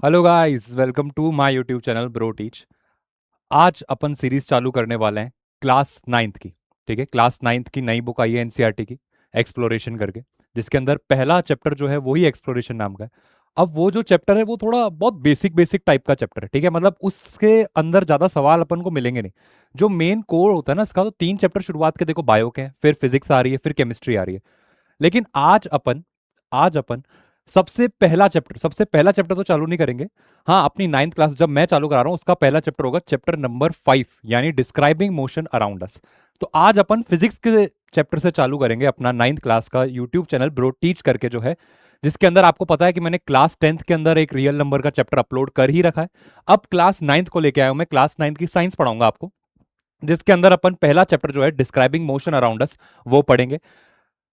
Hello guys, welcome to my YouTube channel bro teach. आज अपन series चालू करने वाले हैं क्लास नाइन्थ की। ठीक है, क्लास नाइन्थ की नई बुक आई है एनसीईआरटी की, एक्सप्लोरेशन करके, जिसके अंदर पहला चैप्टर जो है वही एक्सप्लोरेशन नाम का है। अब वो जो चैप्टर है वो थोड़ा बहुत बेसिक बेसिक टाइप का चैप्टर है। ठीक है, मतलब उसके अंदर ज्यादा सवाल अपन को मिलेंगे नहीं। जो मेन कोर होता है ना इसका, तो 3 चैप्टर शुरुआत के देखो, बायो के हैं, फिर फिजिक्स आ रही है, फिर केमिस्ट्री आ रही है। लेकिन आज अपन सबसे पहला चैप्टर तो चालू नहीं करेंगे। हाँ, अपनी नाइन्थ क्लास जब मैं चालू करा रहा हूँ उसका पहला चैप्टर होगा चैप्टर नंबर 5, यानी डिस्क्राइबिंग मोशन अराउंड अस। तो आज अपन फिजिक्स के चैप्टर से चालू करेंगे अपना नाइन्थ क्लास का यूट्यूब चैनल ब्रो टीच करके जो है, जिसके अंदर आपको पता है कि मैंने क्लास 10th के अंदर एक रियल नंबर का चैप्टर अपलोड कर ही रखा है। अब क्लास नाइन्थ को लेके आया हूं मैं, क्लास नाइन्थ की साइंस पढ़ाऊंगा आपको, जिसके अंदर अपन पहला चैप्टर जो है डिस्क्राइबिंग मोशन अराउंड अस वो पढ़ेंगे।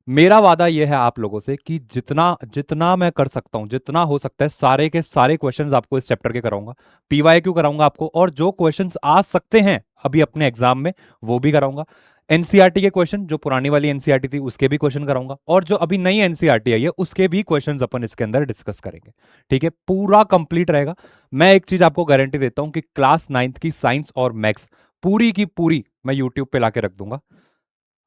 मेरा वादा यह है आप लोगों से कि जितना जितना मैं कर सकता हूं, जितना हो सकता है, सारे के सारे क्वेश्चंस आपको इस चैप्टर के कराऊंगा। पीवाईक्यू कराऊंगा आपको, और जो क्वेश्चंस आ सकते हैं अभी अपने एग्जाम में वो भी कराऊंगा। एनसीईआरटी के क्वेश्चन, जो पुरानी वाली एनसीईआरटी थी उसके भी क्वेश्चन कराऊंगा, और जो अभी नई एनसीईआरटी आई है उसके भी क्वेश्चंस अपन इसके अंदर डिस्कस करेंगे। ठीक है, पूरा कंप्लीट रहेगा। मैं एक चीज आपको गारंटी देता हूं कि क्लास नाइन्थ की साइंस और मैथ्स पूरी की पूरी मैं यूट्यूब पे लाके रख दूंगा।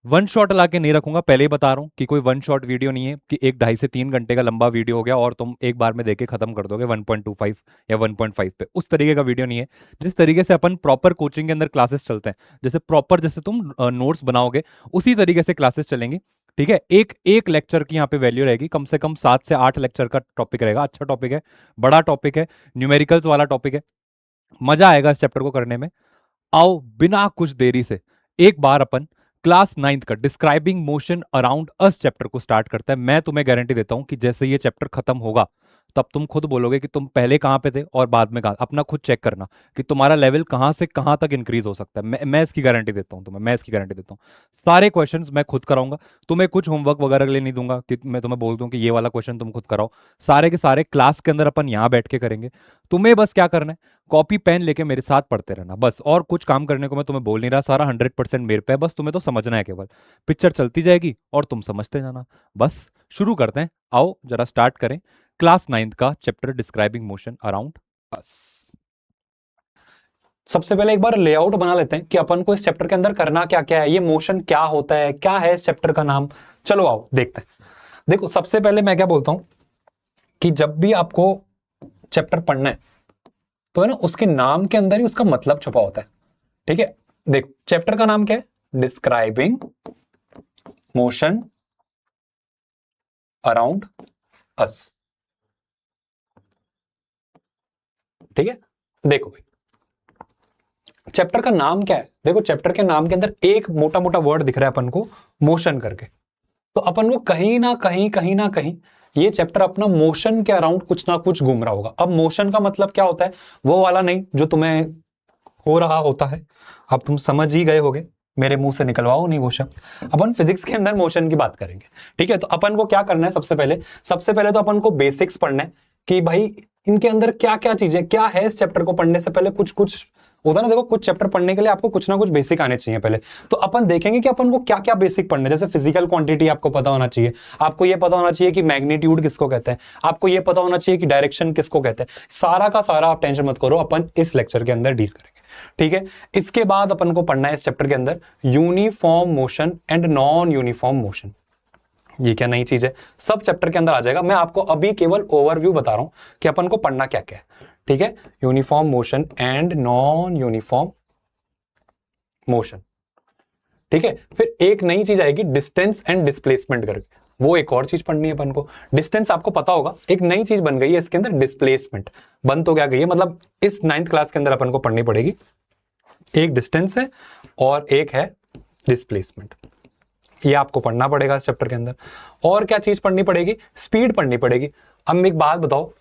वन शॉट ला के नहीं रखूंगा, पहले ही बता रहा हूं कि कोई वन शॉट वीडियो नहीं है कि एक 2.5 से 3 घंटे का लंबा वीडियो हो गया और तुम एक बार में देख के खत्म कर दोगे 1.25 या 1.5 पे। उस तरीके का वीडियो नहीं है। जिस तरीके से अपन प्रॉपर कोचिंग के अंदर क्लासेस चलते हैं, जैसे प्रॉपर जैसे तुम नोट्स बनाओगे उसी तरीके से क्लासेस चलेंगी। ठीक है, एक एक लेक्चर की यहाँ पे वैल्यू रहेगी, कम से कम 7 से 8 लेक्चर का टॉपिक रहेगा। अच्छा टॉपिक है, बड़ा टॉपिक है, न्यूमेरिकल्स वाला टॉपिक है। मजा आएगा इस चैप्टर को करने में। आओ बिना कुछ देरी से एक बार अपन क्लास नाइन्थ का describing motion around us chapter को स्टार्ट करते हैं। मैं तुम्हें गारंटी देता हूं कि जैसे ये चैप्टर खत्म होगा तब तुम खुद बोलोगे कि तुम पहले कहां पे थे और बाद में कहां। अपना खुद चेक करना कि तुम्हारा लेवल कहां से कहां तक इंक्रीज हो सकता है। मैं इसकी गारंटी देता हूं तुम्हें, मैं इसकी गारंटी देता हूं। सारे क्वेश्चंस मैं खुद कराऊंगा। तुम्हें कुछ होमवर्क वगैरह के लिए नहीं दूंगा कि मैं तुम्हें बोल दूं कि ये वाला क्वेश्चन तुम खुद कराओ। सारे के सारे क्लास के अंदर अपन यहां बैठ के करेंगे। तुम्हें बस क्या करना है, कॉपी पेन लेके मेरे साथ पढ़ते रहना बस, और कुछ काम करने को मैं तुम्हें बोल नहीं रहा। सारा 100% मेरे पे है, बस तुम्हें तो समझना है केवल। पिक्चर चलती जाएगी और तुम समझते जाना। बस शुरू करते हैं, आओ जरा स्टार्ट करें क्लास नाइन्थ का chapter describing motion around us. सबसे पहले एक बार लेआउट बना लेते हैं कि अपन को इस चैप्टर के अंदर करना क्या क्या है, ये मोशन क्या होता है, क्या है इस चैप्टर का नाम। चलो आओ देखते हैं। देखो सबसे पहले मैं क्या बोलता हूं कि जब भी आपको चैप्टर पढ़ना है तो है ना, उसके नाम के अंदर ही उसका मतलब छुपा होता है। ठीक है, देखो चैप्टर का नाम क्या है, डिस्क्राइबिंग मोशन अराउंड अस। ठीक है, देखो भाई चैप्टर का नाम क्या है। देखो चैप्टर के नाम के अंदर एक मोटा मोटा वर्ड दिख रहा है अपन को, मोशन करके। तो अपन को कहीं ना कहीं ये चैप्टर अपना मोशन के अराउंड कुछ ना कुछ घूम रहा होगा। अब मोशन का मतलब क्या होता है, वो वाला नहीं जो तुम्हें हो रहा होता है, अब तुम समझ ही गए होगे, मेरे मुंह से निकलवाओ नहीं वो शब्द। अपन फिजिक्स के अंदर मोशन की बात करेंगे। ठीक है, तो अपन को क्या करना है, सबसे पहले तो अपन को बेसिक्स पढ़ना है कि भाई इनके अंदर क्या क्या चीजें क्या है। इस चैप्टर को पढ़ने से पहले कुछ कुछ होता है ना, देखो कुछ चैप्टर पढ़ने के लिए आपको कुछ ना कुछ बेसिक आने चाहिए पहले। तो अपन देखेंगे कि अपन को क्या क्या बेसिक पढ़ने, जैसे फिजिकल क्वांटिटी आपको पता होना चाहिए, आपको ये पता होना चाहिए कि मैग्नीट्यूड किसको कहते हैं, आपको ये पता होना चाहिए कि डायरेक्शन किसको कहते हैं। सारा का सारा आप टेंशन मत करो, अपन इस लेक्चर के अंदर डील करेंगे। ठीक है, इसके बाद अपन को पढ़ना है इस चैप्टर के अंदर uniform motion and non uniform motion. ये क्या नई चीज है, सब चैप्टर के अंदर आ जाएगा। मैं आपको अभी केवल ओवरव्यू बता रहा हूं कि अपन को पढ़ना क्या क्या है। ठीक है, uniform motion and non uniform motion. ठीक है, फिर एक नई चीज आएगी डिस्टेंस एंड डिस्प्लेसमेंट करके, वो एक और चीज पढ़नी है अपन को। डिस्टेंस आपको पता होगा, एक नई चीज बन गई है इसके अंदर, डिस्प्लेसमेंट। बन तो क्या गई है, मतलब इस 9th क्लास के अंदर अपन को पढ़नी पड़ेगी। एक डिस्टेंस है और एक है डिस्प्लेसमेंट, ये आपको पढ़ना पड़ेगा इस चैप्टर के अंदर। और क्या चीज पढ़नी पड़ेगी, स्पीड पढ़नी पड़ेगी। अब एक बात बताओ,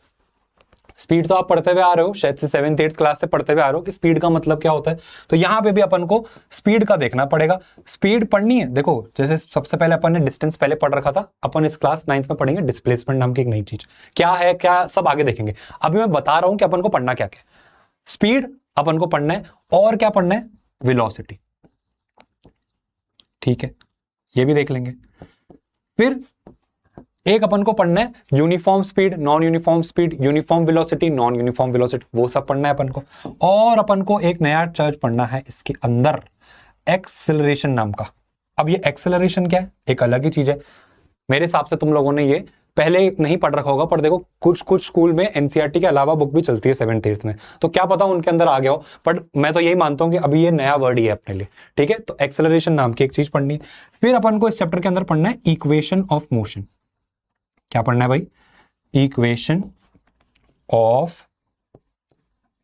स्पीड तो आप पढ़ते हुए आ रहे हो, शायद से 7th 8th क्लास से पढ़ते हुए आ रहे हो कि स्पीड का मतलब क्या होता है। तो यहां पे भी अपन को स्पीड का देखना पड़ेगा, स्पीड पढ़नी है। देखो जैसे सबसे पहले अपन ने डिस्टेंस पहले पढ़ रखा था, अपन इस क्लास 9th में पढ़ेंगे डिस्प्लेसमेंट नाम की एक नई चीज। क्या है क्या सब आगे देखेंगे, अभी मैं बता रहा हूं कि अपन को पढ़ना क्या क्या। स्पीड अपन को पढ़ना है, और क्या पढ़ना है, वेलोसिटी। ठीक है, ये भी देख लेंगे। फिर एक अपन को पढ़ना है uniform speed, non uniform speed, uniform velocity, non uniform velocity, वो सब पढ़ना है अपन को। और अपन को एक नया चर्च पढ़ना है इसके अंदर, एक्सेलरेशन नाम का। अब ये एक्सेलरेशन क्या है, एक अलग ही चीज है। मेरे हिसाब से तुम लोगों ने ये पहले नहीं पढ़ रखा होगा, पर देखो कुछ कुछ स्कूल में एनसीईआरटी के अलावा बुक भी चलती है 7th 8th में, तो क्या पता उनके अंदर आ गया हो, बट मैं तो यही मानता हूं कि अभी ये नया वर्ड ही है अपने लिए। ठीक है, तो एक्सेलरेशन नाम की एक चीज पढ़नी है। फिर अपन को इस चैप्टर के अंदर पढ़ना है इक्वेशन ऑफ मोशन। क्या पढ़ना है भाई, इक्वेशन ऑफ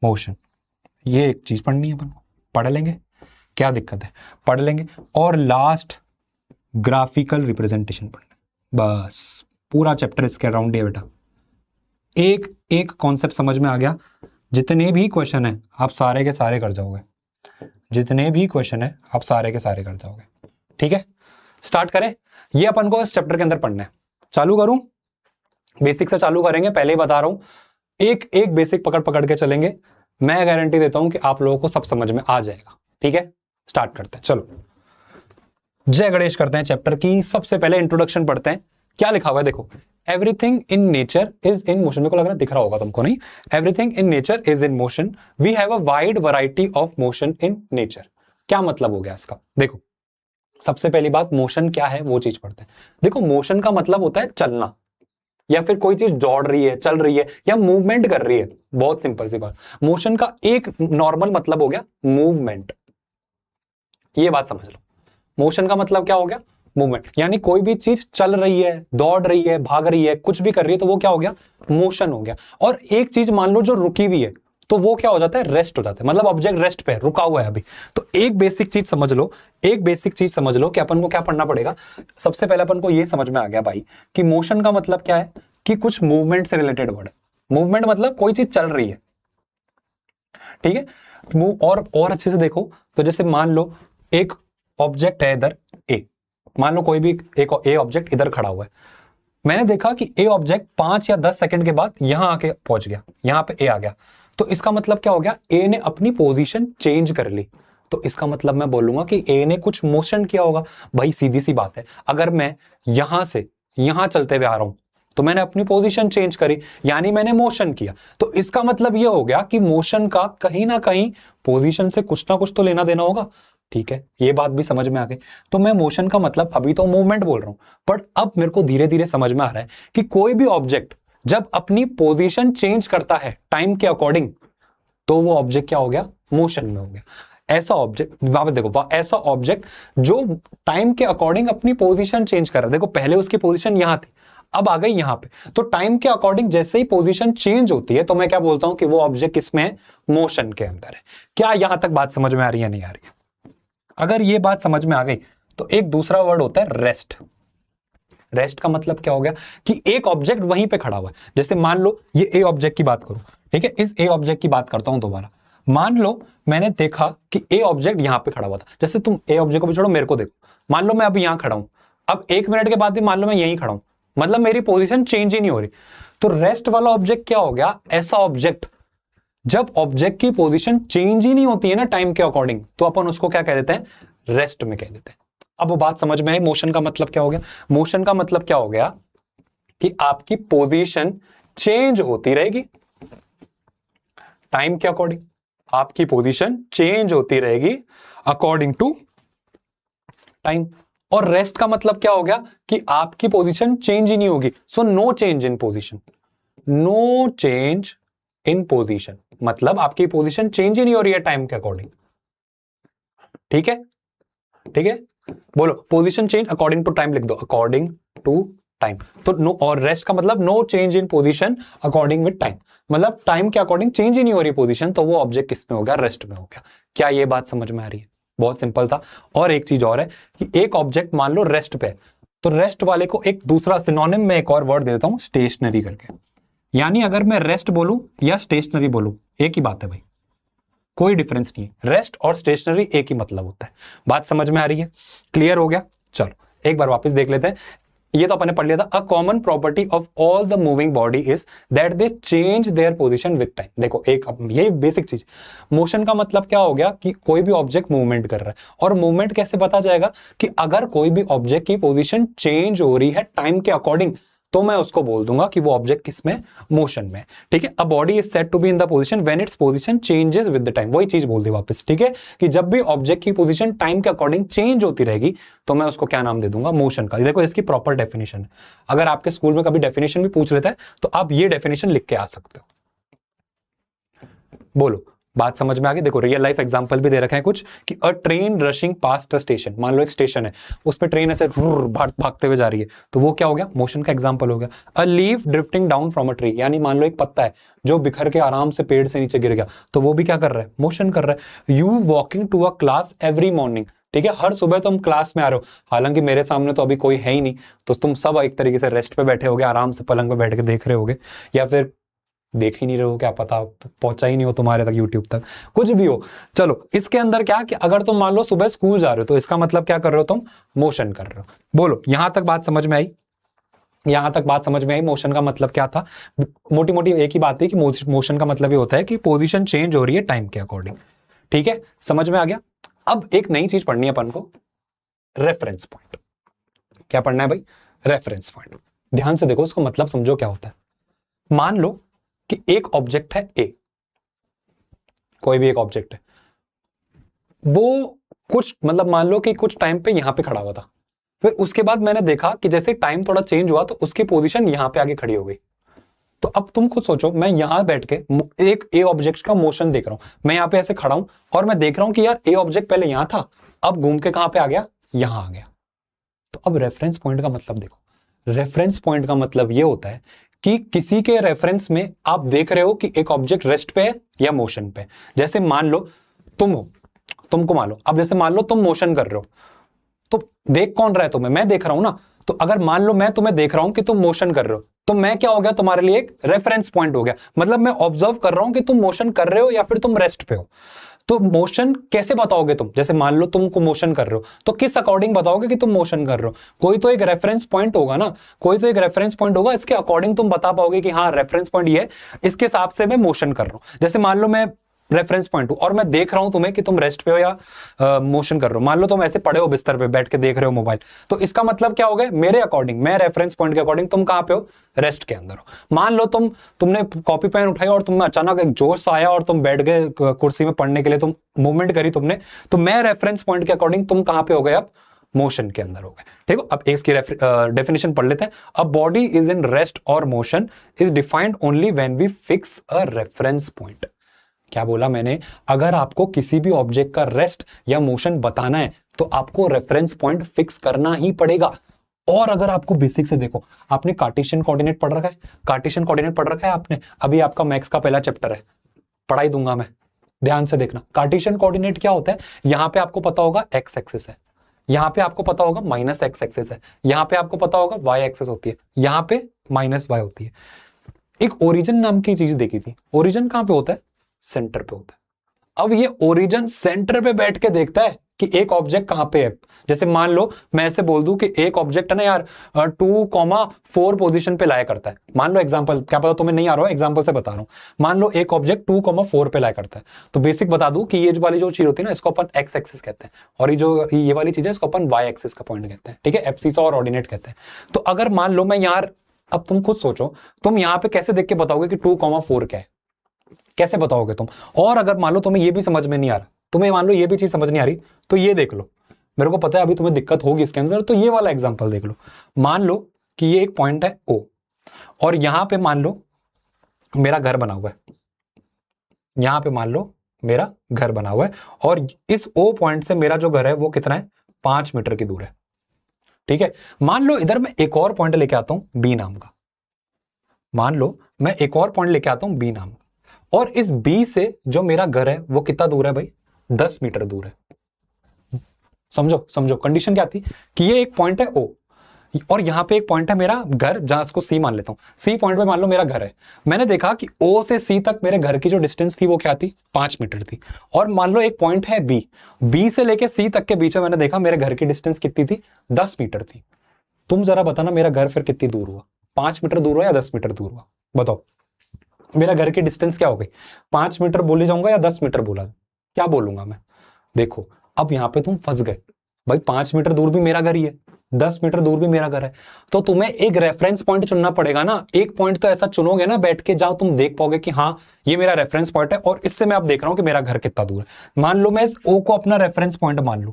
मोशन, ये एक चीज पढ़नी है अपन को। पढ़ लेंगे, क्या दिक्कत है, पढ़ लेंगे। और लास्ट ग्राफिकल रिप्रेजेंटेशन पढ़ना, बस पूरा चैप्टर इसके अराउंड है बेटा। एक एक कॉन्सेप्ट समझ में आ गया, जितने भी क्वेश्चन है आप सारे के सारे कर जाओगे, जितने भी क्वेश्चन है आप सारे के सारे कर जाओगे। ठीक है, स्टार्ट करें। ये अपन को इस चैप्टर के अंदर पढ़ना है। चालू करूं, बेसिक से चालू करेंगे, पहले ही बता रहा हूं, एक एक बेसिक पकड़ पकड़ के चलेंगे। मैं गारंटी देता हूं कि आप लोगों को सब समझ में आ जाएगा। ठीक है, स्टार्ट करते हैं, चलो जय गणेश करते हैं। चैप्टर की सबसे पहले इंट्रोडक्शन पढ़ते हैं। क्या लिखा हुआ है देखो, everything in nature is in motion. मेरे को लग रहा है दिख रहा होगा तुमको, नहीं, everything in nature is in motion, we have a wide variety of motion in nature. क्या मतलब हो गया इसका, देखो सबसे पहली बात, मोशन क्या है वो चीज पढ़ते हैं। देखो मोशन का मतलब होता है चलना, या फिर कोई चीज दौड़ रही है, चल रही है, या मूवमेंट कर रही है। बहुत सिंपल सी बात, मोशन का एक नॉर्मल मतलब हो गया मूवमेंट। ये बात समझ लो, मोशन का मतलब क्या हो गया, मूवमेंट। यानी कोई भी चीज चल रही है, दौड़ रही है, भाग रही है, कुछ भी कर रही है, तो वो क्या हो गया, मोशन हो गया। और एक चीज मान लो जो रुकी हुई है, तो वो क्या हो जाता है, रेस्ट हो जाता है। मतलब ऑब्जेक्ट रेस्ट पे रुका हुआ है अभी। तो एक बेसिक चीज समझ लो, एक बेसिक चीज समझ लो कि अपन को क्या पढ़ना पड़ेगा। सबसे पहले अपन को ये समझ में आ गया भाई कि मोशन का मतलब क्या है, कि कुछ मूवमेंट से रिलेटेड वर्ड है। मूवमेंट मतलब कोई चीज चल रही है। ठीक है, मूव। और अच्छे से देखो, तो जैसे मान लो एक ऑब्जेक्ट है इधर ए, मान लो कोई भी एक ए ऑब्जेक्ट इधर खड़ा हुआ है। मैंने देखा कि ए ऑब्जेक्ट 5 या 10 सेकंड के बाद यहां आके पहुंच गया, यहां पे ए आ गया। तो इसका मतलब क्या हो गया, ए ने अपनी पोजीशन चेंज कर ली। तो इसका मतलब मैं बोलूंगा कि ए ने कुछ मोशन किया होगा। भाई सीधी सी बात है, अगर मैं यहां से यहां चलते हुए आ रहा हूं, तो मैंने अपनी पोजीशन चेंज करी, यानी मैंने मोशन किया। तो इसका मतलब यह हो गया कि मोशन का कहीं ना कहीं पोजीशन से कुछ ना कुछ तो लेना देना होगा। ठीक है, ये बात भी समझ में आ गई। तो मैं मोशन का मतलब अभी तो मूवमेंट बोल रहा हूं, बट अब मेरे को धीरे धीरे समझ में आ रहा है कि कोई भी ऑब्जेक्ट जब अपनी पोजीशन चेंज करता है टाइम के अकॉर्डिंग, तो वो ऑब्जेक्ट क्या हो गया, मोशन में हो गया। ऐसा ऑब्जेक्ट, वापस देखो, ऐसा ऑब्जेक्ट जो टाइम के अकॉर्डिंग अपनी पोजीशन चेंज कर रहा है। देखो पहले उसकी पोजीशन यहां थी, अब आ गई यहां पे। तो टाइम के अकॉर्डिंग जैसे ही पोजीशन चेंज होती है, तो मैं क्या बोलता हूं कि वो ऑब्जेक्ट किसमें है, मोशन के अंदर है। क्या यहां तक बात समझ में आ रही है, नहीं आ रही है? अगर ये बात समझ में आ गई, तो एक दूसरा वर्ड होता है रेस्ट। रेस्ट का मतलब क्या हो गया, कि एक ऑब्जेक्ट वहीं पे खड़ा हुआ है। जैसे मान लो ये ए ऑब्जेक्ट की बात करूं, ठीक है, इस ए ऑब्जेक्ट की बात करता हूं दोबारा। मान लो मैंने देखा कि ए ऑब्जेक्ट यहां पे खड़ा हुआ था। जैसे तुम ए ऑब्जेक्ट को भी छोड़ो, मेरे को देखो, मान लो मैं अभी यहां खड़ा हूं, अब 1 मिनट के बाद भी मान लो मैं यहीं खड़ा हूं, मतलब मेरी पोजीशन चेंज ही नहीं हो रही। तो रेस्ट वाला ऑब्जेक्ट क्या हो गया, ऐसा ऑब्जेक्ट जब ऑब्जेक्ट की पोजीशन चेंज ही नहीं होती है ना टाइम के अकॉर्डिंग, तो अपन उसको क्या कह देते हैं, रेस्ट में कह देते हैं। अब वो बात समझ में आई, मोशन का मतलब क्या हो गया। मोशन का मतलब क्या हो गया कि आपकी पोजीशन चेंज होती रहेगी टाइम के अकॉर्डिंग, आपकी पोजीशन चेंज होती रहेगी अकॉर्डिंग टू टाइम। और रेस्ट का मतलब क्या हो गया, कि आपकी पोजीशन चेंज ही नहीं होगी। So no change in position, no change in position, मतलब आपकी पोजीशन चेंज ही नहीं हो रही है टाइम के अकॉर्डिंग। ठीक है, ठीक है, बोलो position change according to time, लिख दो अकॉर्डिंग टू टाइम। तो नो, और रेस्ट का मतलब no change in position according with time, मतलब टाइम के अकॉर्डिंग चेंज ही नहीं हो रही पोजीशन, तो वो ऑब्जेक्ट किस में हो गया, रेस्ट में हो गया। क्या ये बात समझ में आ रही है? बहुत सिंपल था। और एक चीज और है कि एक ऑब्जेक्ट मान लो रेस्ट पे, तो रेस्ट वाले को एक दूसरा सिनोनिम में एक और वर्ड देता हूं, स्टेशनरी करके। यानी अगर मैं रेस्ट बोलूं या स्टेशनरी बोलूं, एक ही बात है भाई, कोई डिफरेंस नहीं है। रेस्ट और स्टेशनरी एक ही मतलब होता है। बात समझ में आ रही है? क्लियर हो गया? चलो एक बार वापस देख लेते हैं। ये तो अपने पढ़ लिया था। A common property of all the moving body is that they change their position with time. देखो एक यही बेसिक चीज, मोशन का मतलब क्या हो गया, कि कोई भी ऑब्जेक्ट मूवमेंट कर रहा है। और मूवमेंट कैसे पता जाएगा, कि अगर कोई भी ऑब्जेक्ट की पोजीशन चेंज हो रही है टाइम के अकॉर्डिंग, तो मैं उसको बोल दूंगा कि वो ऑब्जेक्ट किसमें, मोशन में। ठीक है, a body is said to be in the position when its position changes with the time. वही चीज बोल दी वापस। ठीक है, कि जब भी ऑब्जेक्ट की पोजीशन टाइम के अकॉर्डिंग चेंज होती रहेगी तो मैं उसको क्या नाम दे दूंगा, मोशन का। देखो इसकी प्रॉपर डेफिनेशन है, अगर आपके स्कूल में कभी डेफिनेशन भी पूछ लेता है तो आप ये डेफिनेशन लिख के आ सकते हो। बोलो, बात समझ में आ गई? देखो रियल लाइफ एग्जांपल भी दे रखे हैं कुछ, कि अ ट्रेन रशिंग पास्ट अ स्टेशन। मान लो एक स्टेशन है, उस पे ट्रेन ऐसे भागते हुए जा रही है, तो वो क्या हो गया, मोशन का एग्जांपल हो गया। A leaf drifting down from a tree, यानी मान लो एक पत्ता है जो बिखर के आराम से पेड़ से नीचे गिर गया, तो वो भी क्या कर रहा है, मोशन कर रहा है। You walking to a class every morning, ठीक है, हर सुबह तुम क्लास में आ रहे हो, हालांकि मेरे सामने तो अभी कोई है ही नहीं, तो तुम सब एक तरीके से रेस्ट पे बैठे होगे, आराम से पलंग पे बैठ के देख रहे होगे, या फिर देख ही नहीं रहे हो, क्या पता पहुंचा ही नहीं हो तुम्हारे तक यूट्यूब तक, कुछ भी हो। चलो इसके अंदर क्या, कि अगर तुम मान लो सुबह स्कूल जा रहे हो तो इसका मतलब क्या कर रहे हो, तुम मोशन कर रहे हो। बोलो यहां तक बात समझ में आई? यहां तक बात समझ में आई? मोशन का मतलब क्या था? मोटी मोटी एक ही बात थी कि मोशन का मतलब ये होता है कि पोजीशन चेंज हो रही है टाइम के अकॉर्डिंग। ठीक है, समझ में आ गया? अब एक नई चीज पढ़नी है अपन को, रेफरेंस पॉइंट। क्या पढ़ना है भाई? Reference point. ध्यान से देखो, उसको मतलब समझो क्या होता है। मान लो कि एक ऑब्जेक्ट है ए, कोई भी एक ऑब्जेक्ट है, वो कुछ मतलब मान लो कि कुछ टाइम पे यहां पे खड़ा हुआ था, फिर उसके बाद मैंने देखा कि जैसे टाइम थोड़ा चेंज हुआ तो उसकी पोजीशन यहां पे आगे खड़ी हो गई। तो अब तुम खुद सोचो, मैं यहां बैठ के एक ए ऑब्जेक्ट का मोशन देख रहा हूं, मैं यहां पे ऐसे खड़ा हूं और मैं देख रहा हूं कि यार ए ऑब्जेक्ट पहले यहां था, अब घूम के कहां पे आ गया, यहां आ गया। तो अब रेफरेंस पॉइंट का मतलब देखो, रेफरेंस पॉइंट का मतलब यह होता है कि किसी के रेफरेंस में आप देख रहे हो कि एक ऑब्जेक्ट रेस्ट पे है या मोशन पे। जैसे मान लो तुम हो, तुमको मान लो, अब जैसे मान लो तुम मोशन कर रहे हो, तो देख कौन रहा है तुम्हें, मैं देख रहा हूं ना। तो अगर मान लो मैं तुम्हें देख रहा हूं कि तुम मोशन कर रहे हो, तो मैं क्या हो गया तुम्हारे लिए, एक रेफरेंस पॉइंट हो गया। मतलब मैं ऑब्जर्व कर रहा हूं कि तुम मोशन कर रहे हो या फिर तुम रेस्ट पे हो। तो मोशन कैसे बताओगे तुम, जैसे मान लो तुमको मोशन कर रहे हो, तो किस अकॉर्डिंग बताओगे कि तुम मोशन कर रहे हो? कोई तो एक रेफरेंस पॉइंट होगा ना, कोई तो एक रेफरेंस पॉइंट होगा, इसके अकॉर्डिंग तुम बता पाओगे कि हाँ रेफरेंस पॉइंट ये है, इसके हिसाब से मैं मोशन कर रहा हूं। जैसे मान लो मैं रेफरेंस पॉइंट हूं और मैं देख रहा हूं तुम्हें कि तुम रेस्ट पे हो या मोशन कर रहे हो। मान लो तुम ऐसे पड़े हो बिस्तर पे बैठ के देख रहे हो मोबाइल, तो इसका मतलब क्या हो गया, मेरे अकॉर्डिंग, मैं रेफरेंस पॉइंट के अकॉर्डिंग तुम कहां पे हो, रेस्ट के अंदर हो। मान लो तुमने कॉपी पेन उठाई और तुम्हें अचानक एक जोश आया और तुम बैठ गए कुर्सी में पढ़ने के लिए, तुम मूवमेंट करी तुमने, तो मैं रेफरेंस पॉइंट के अकॉर्डिंग तुम कहां पे हो गए, अब मोशन के अंदर हो गए। ठीक है, अब इसकी डेफिनेशन पढ़ लेते हैं। A body is in rest और motion is defined only when we fix a reference point. क्या बोला मैंने? अगर आपको किसी भी ऑब्जेक्ट का रेस्ट या मोशन बताना है तो आपको रेफरेंस पॉइंट फिक्स करना ही पड़ेगा। और अगर आपको बेसिक से देखो, आपने कार्टेशियन कोऑर्डिनेट पढ़ रखा है, कार्टेशियन कोऑर्डिनेट पढ़ रखा है आपने, अभी आपका मैथ्स का पहला चैप्टर है, पढ़ाई दूंगा मैं, ध्यान से देखना। कार्टेशियन कोऑर्डिनेट क्या होता है? यहां पे आपको पता होगा एक्स एक्सिस है, यहां पे आपको पता होगा माइनस एक्स एक्सिस है, यहां पे आपको पता होगा वाई एक्सिस होती है, यहां पे माइनस वाई होती है। एक ओरिजिन नाम की चीज देखी थी, ओरिजिन कहां पे होता है, सेंटर पे होता है। अब ये ओरिजिन सेंटर पे बैठ के देखता है कि एक ऑब्जेक्ट कहां पे है। जैसे मान लो मैं ऐसे बोल दूं कि एक ऑब्जेक्ट है ना यार 2,4 पोजीशन पे लाया करता है, मान लो एग्जांपल, क्या पता तुम्हें नहीं आ रहा हो, एग्जांपल से बता रहा हूं। मान लो एक ऑब्जेक्ट 2,4 पे लाया करता है, तो बेसिक बता दूं कि ये वाली जो चीज होती है ना, इसको अपन एक्स एक्सिस कहते हैं, और ये वाली चीज है इसको अपन वाई एक्सिस का पॉइंट कहते हैं। ठीक है, एब्सिसा और ऑर्डिनेट कहते हैं। तो अगर मान लो मैं यार, अब तुम खुद सोचो, तुम यहां पे कैसे देख के बताओगे कि 2,4 क्या है, कैसे बताओगे तुम? और अगर मान लो तुम्हें ये भी समझ में नहीं आ रहा, तुम्हें मान लो ये भी चीज समझ नहीं आ रही, तो ये देख लो, मेरे को पता है अभी तुम्हें दिक्कत होगी इसके अंदर, तो ये वाला एग्जांपल देख लो। मान लो कि ये एक पॉइंट है ओ, और यहां पे मान लो मेरा घर बना हुआ है, यहां पे मान लो मेरा घर बना हुआ है, और इस ओ पॉइंट से मेरा जो घर है वो कितना है, 5 मीटर की दूर है। ठीक है, मान लो इधर मैं एक और पॉइंट लेके आता हूं बी नाम का, मान लो मैं एक और पॉइंट लेके आता हूं बी नाम का, और इस बी से जो मेरा घर है वो कितना दूर है भाई, 10 मीटर दूर है। समझो समझो कंडीशन क्या थी, कि ये एक पॉइंट है ओ, और यहां पे एक पॉइंट है मेरा घर, जहां इसको सी मान लेता हूं, सी पॉइंट पे मान लो मेरा घर है। मैंने देखा कि ओ से सी तक मेरे घर की जो डिस्टेंस थी वो क्या थी, 5 मीटर थी। और मान लो एक पॉइंट है बी, बी से लेके सी तक के बीच में मैंने देखा मेरे घर की डिस्टेंस कितनी थी, 10 मीटर थी। तुम जरा बताना मेरा घर फिर कितनी दूर हुआ, 5 मीटर दूर हुआ या 10 मीटर दूर हुआ, बताओ मेरा घर की डिस्टेंस क्या हो गई, 5 मीटर बोले जाऊंगा या 10 मीटर बोला, क्या बोलूंगा मैं? देखो अब यहां पे तुम फंस गए, भाई 5 मीटर दूर भी मेरा घर ही है, 10 मीटर दूर भी मेरा घर है। तो तुम्हें एक रेफरेंस पॉइंट चुनना पड़ेगा ना, एक पॉइंट तो ऐसा चुनोगे ना बैठ के, जहां तुम देख पाओगे कि हाँ ये मेरा रेफरेंस पॉइंट है और इससे मैं अब देख रहा हूं कि मेरा घर कितना दूर है। मान लो मैं इस ओ को अपना रेफरेंस पॉइंट मान लूं,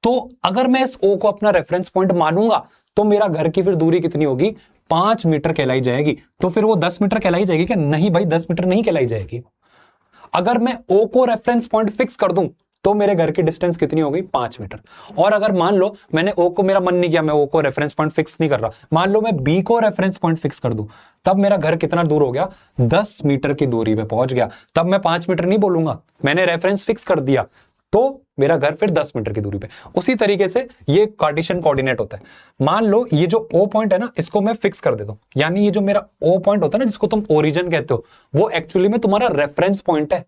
तो अगर मैं इस ओ को अपना रेफरेंस पॉइंट मानूंगा तो मेरा घर की फिर दूरी कितनी होगी, 5 मीटर कहलाई जाएगी। तो फिर वो 10 मीटर कहलाई जाएगी क्या? नहीं भाई, 10 मीटर नहीं कहलाई जाएगी। अगर मैं ओ को रेफरेंस पॉइंट फिक्स कर दूं तो मेरे घर की डिस्टेंस कितनी हो गई, 5 मीटर। और अगर मान लो मैंने ओ को, मेरा मन नहीं किया, मैं ओ को रेफरेंस पॉइंट फिक्स नहीं कर रहा, मान लो मैं बी को रेफरेंस पॉइंट फिक्स कर दूं, तब मेरा घर कितना दूर हो गया, 10 मीटर की दूरी पे पहुंच गया। तब मैं 5 मीटर नहीं बोलूंगा, मैंने रेफरेंस फिक्स कर दिया, तो मेरा घर फिर 10 मीटर की दूरी पे। उसी तरीके से ये कार्टेशियन कोऑर्डिनेट होता है। मान लो ये जो ओ पॉइंट है ना, इसको मैं फिक्स कर देता हूं, यानी ये जो मेरा ओ पॉइंट होता है ना, जिसको तुम ओरिजिन कहते हो, वो एक्चुअली में तुम्हारा रेफरेंस पॉइंट है।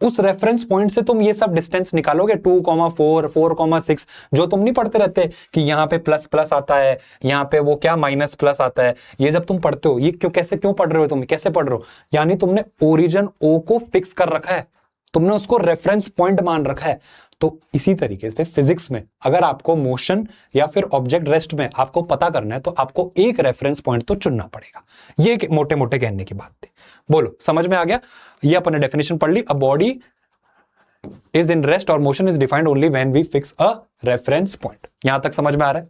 उस रेफरेंस पॉइंट से तुम ये सब डिस्टेंस निकालोगे, 2,4, 4,6, जो तुम नहीं पढ़ते रहते कि यहाँ पे प्लस प्लस आता है, यहाँ पे वो क्या माइनस प्लस आता है, ये जब तुम पढ़ते हो, ये क्यों पढ़ रहे हो, तुम कैसे पढ़ रहे हो, यानी तुमने ओरिजिन ओ को फिक्स कर रखा है, तुमने उसको रेफरेंस पॉइंट मान रखा है। तो इसी तरीके से फिजिक्स में अगर आपको मोशन या फिर ऑब्जेक्ट रेस्ट में आपको पता करना है, तो आपको एक रेफरेंस पॉइंट तो चुनना पड़ेगा। ये मोटे मोटे कहने की बात थी। बोलो, समझ में आ गया? ये अपने डेफिनेशन पढ़ ली। A body is in rest और motion is defined only when we fix a reference point. यहां तक समझ में आ रहा है?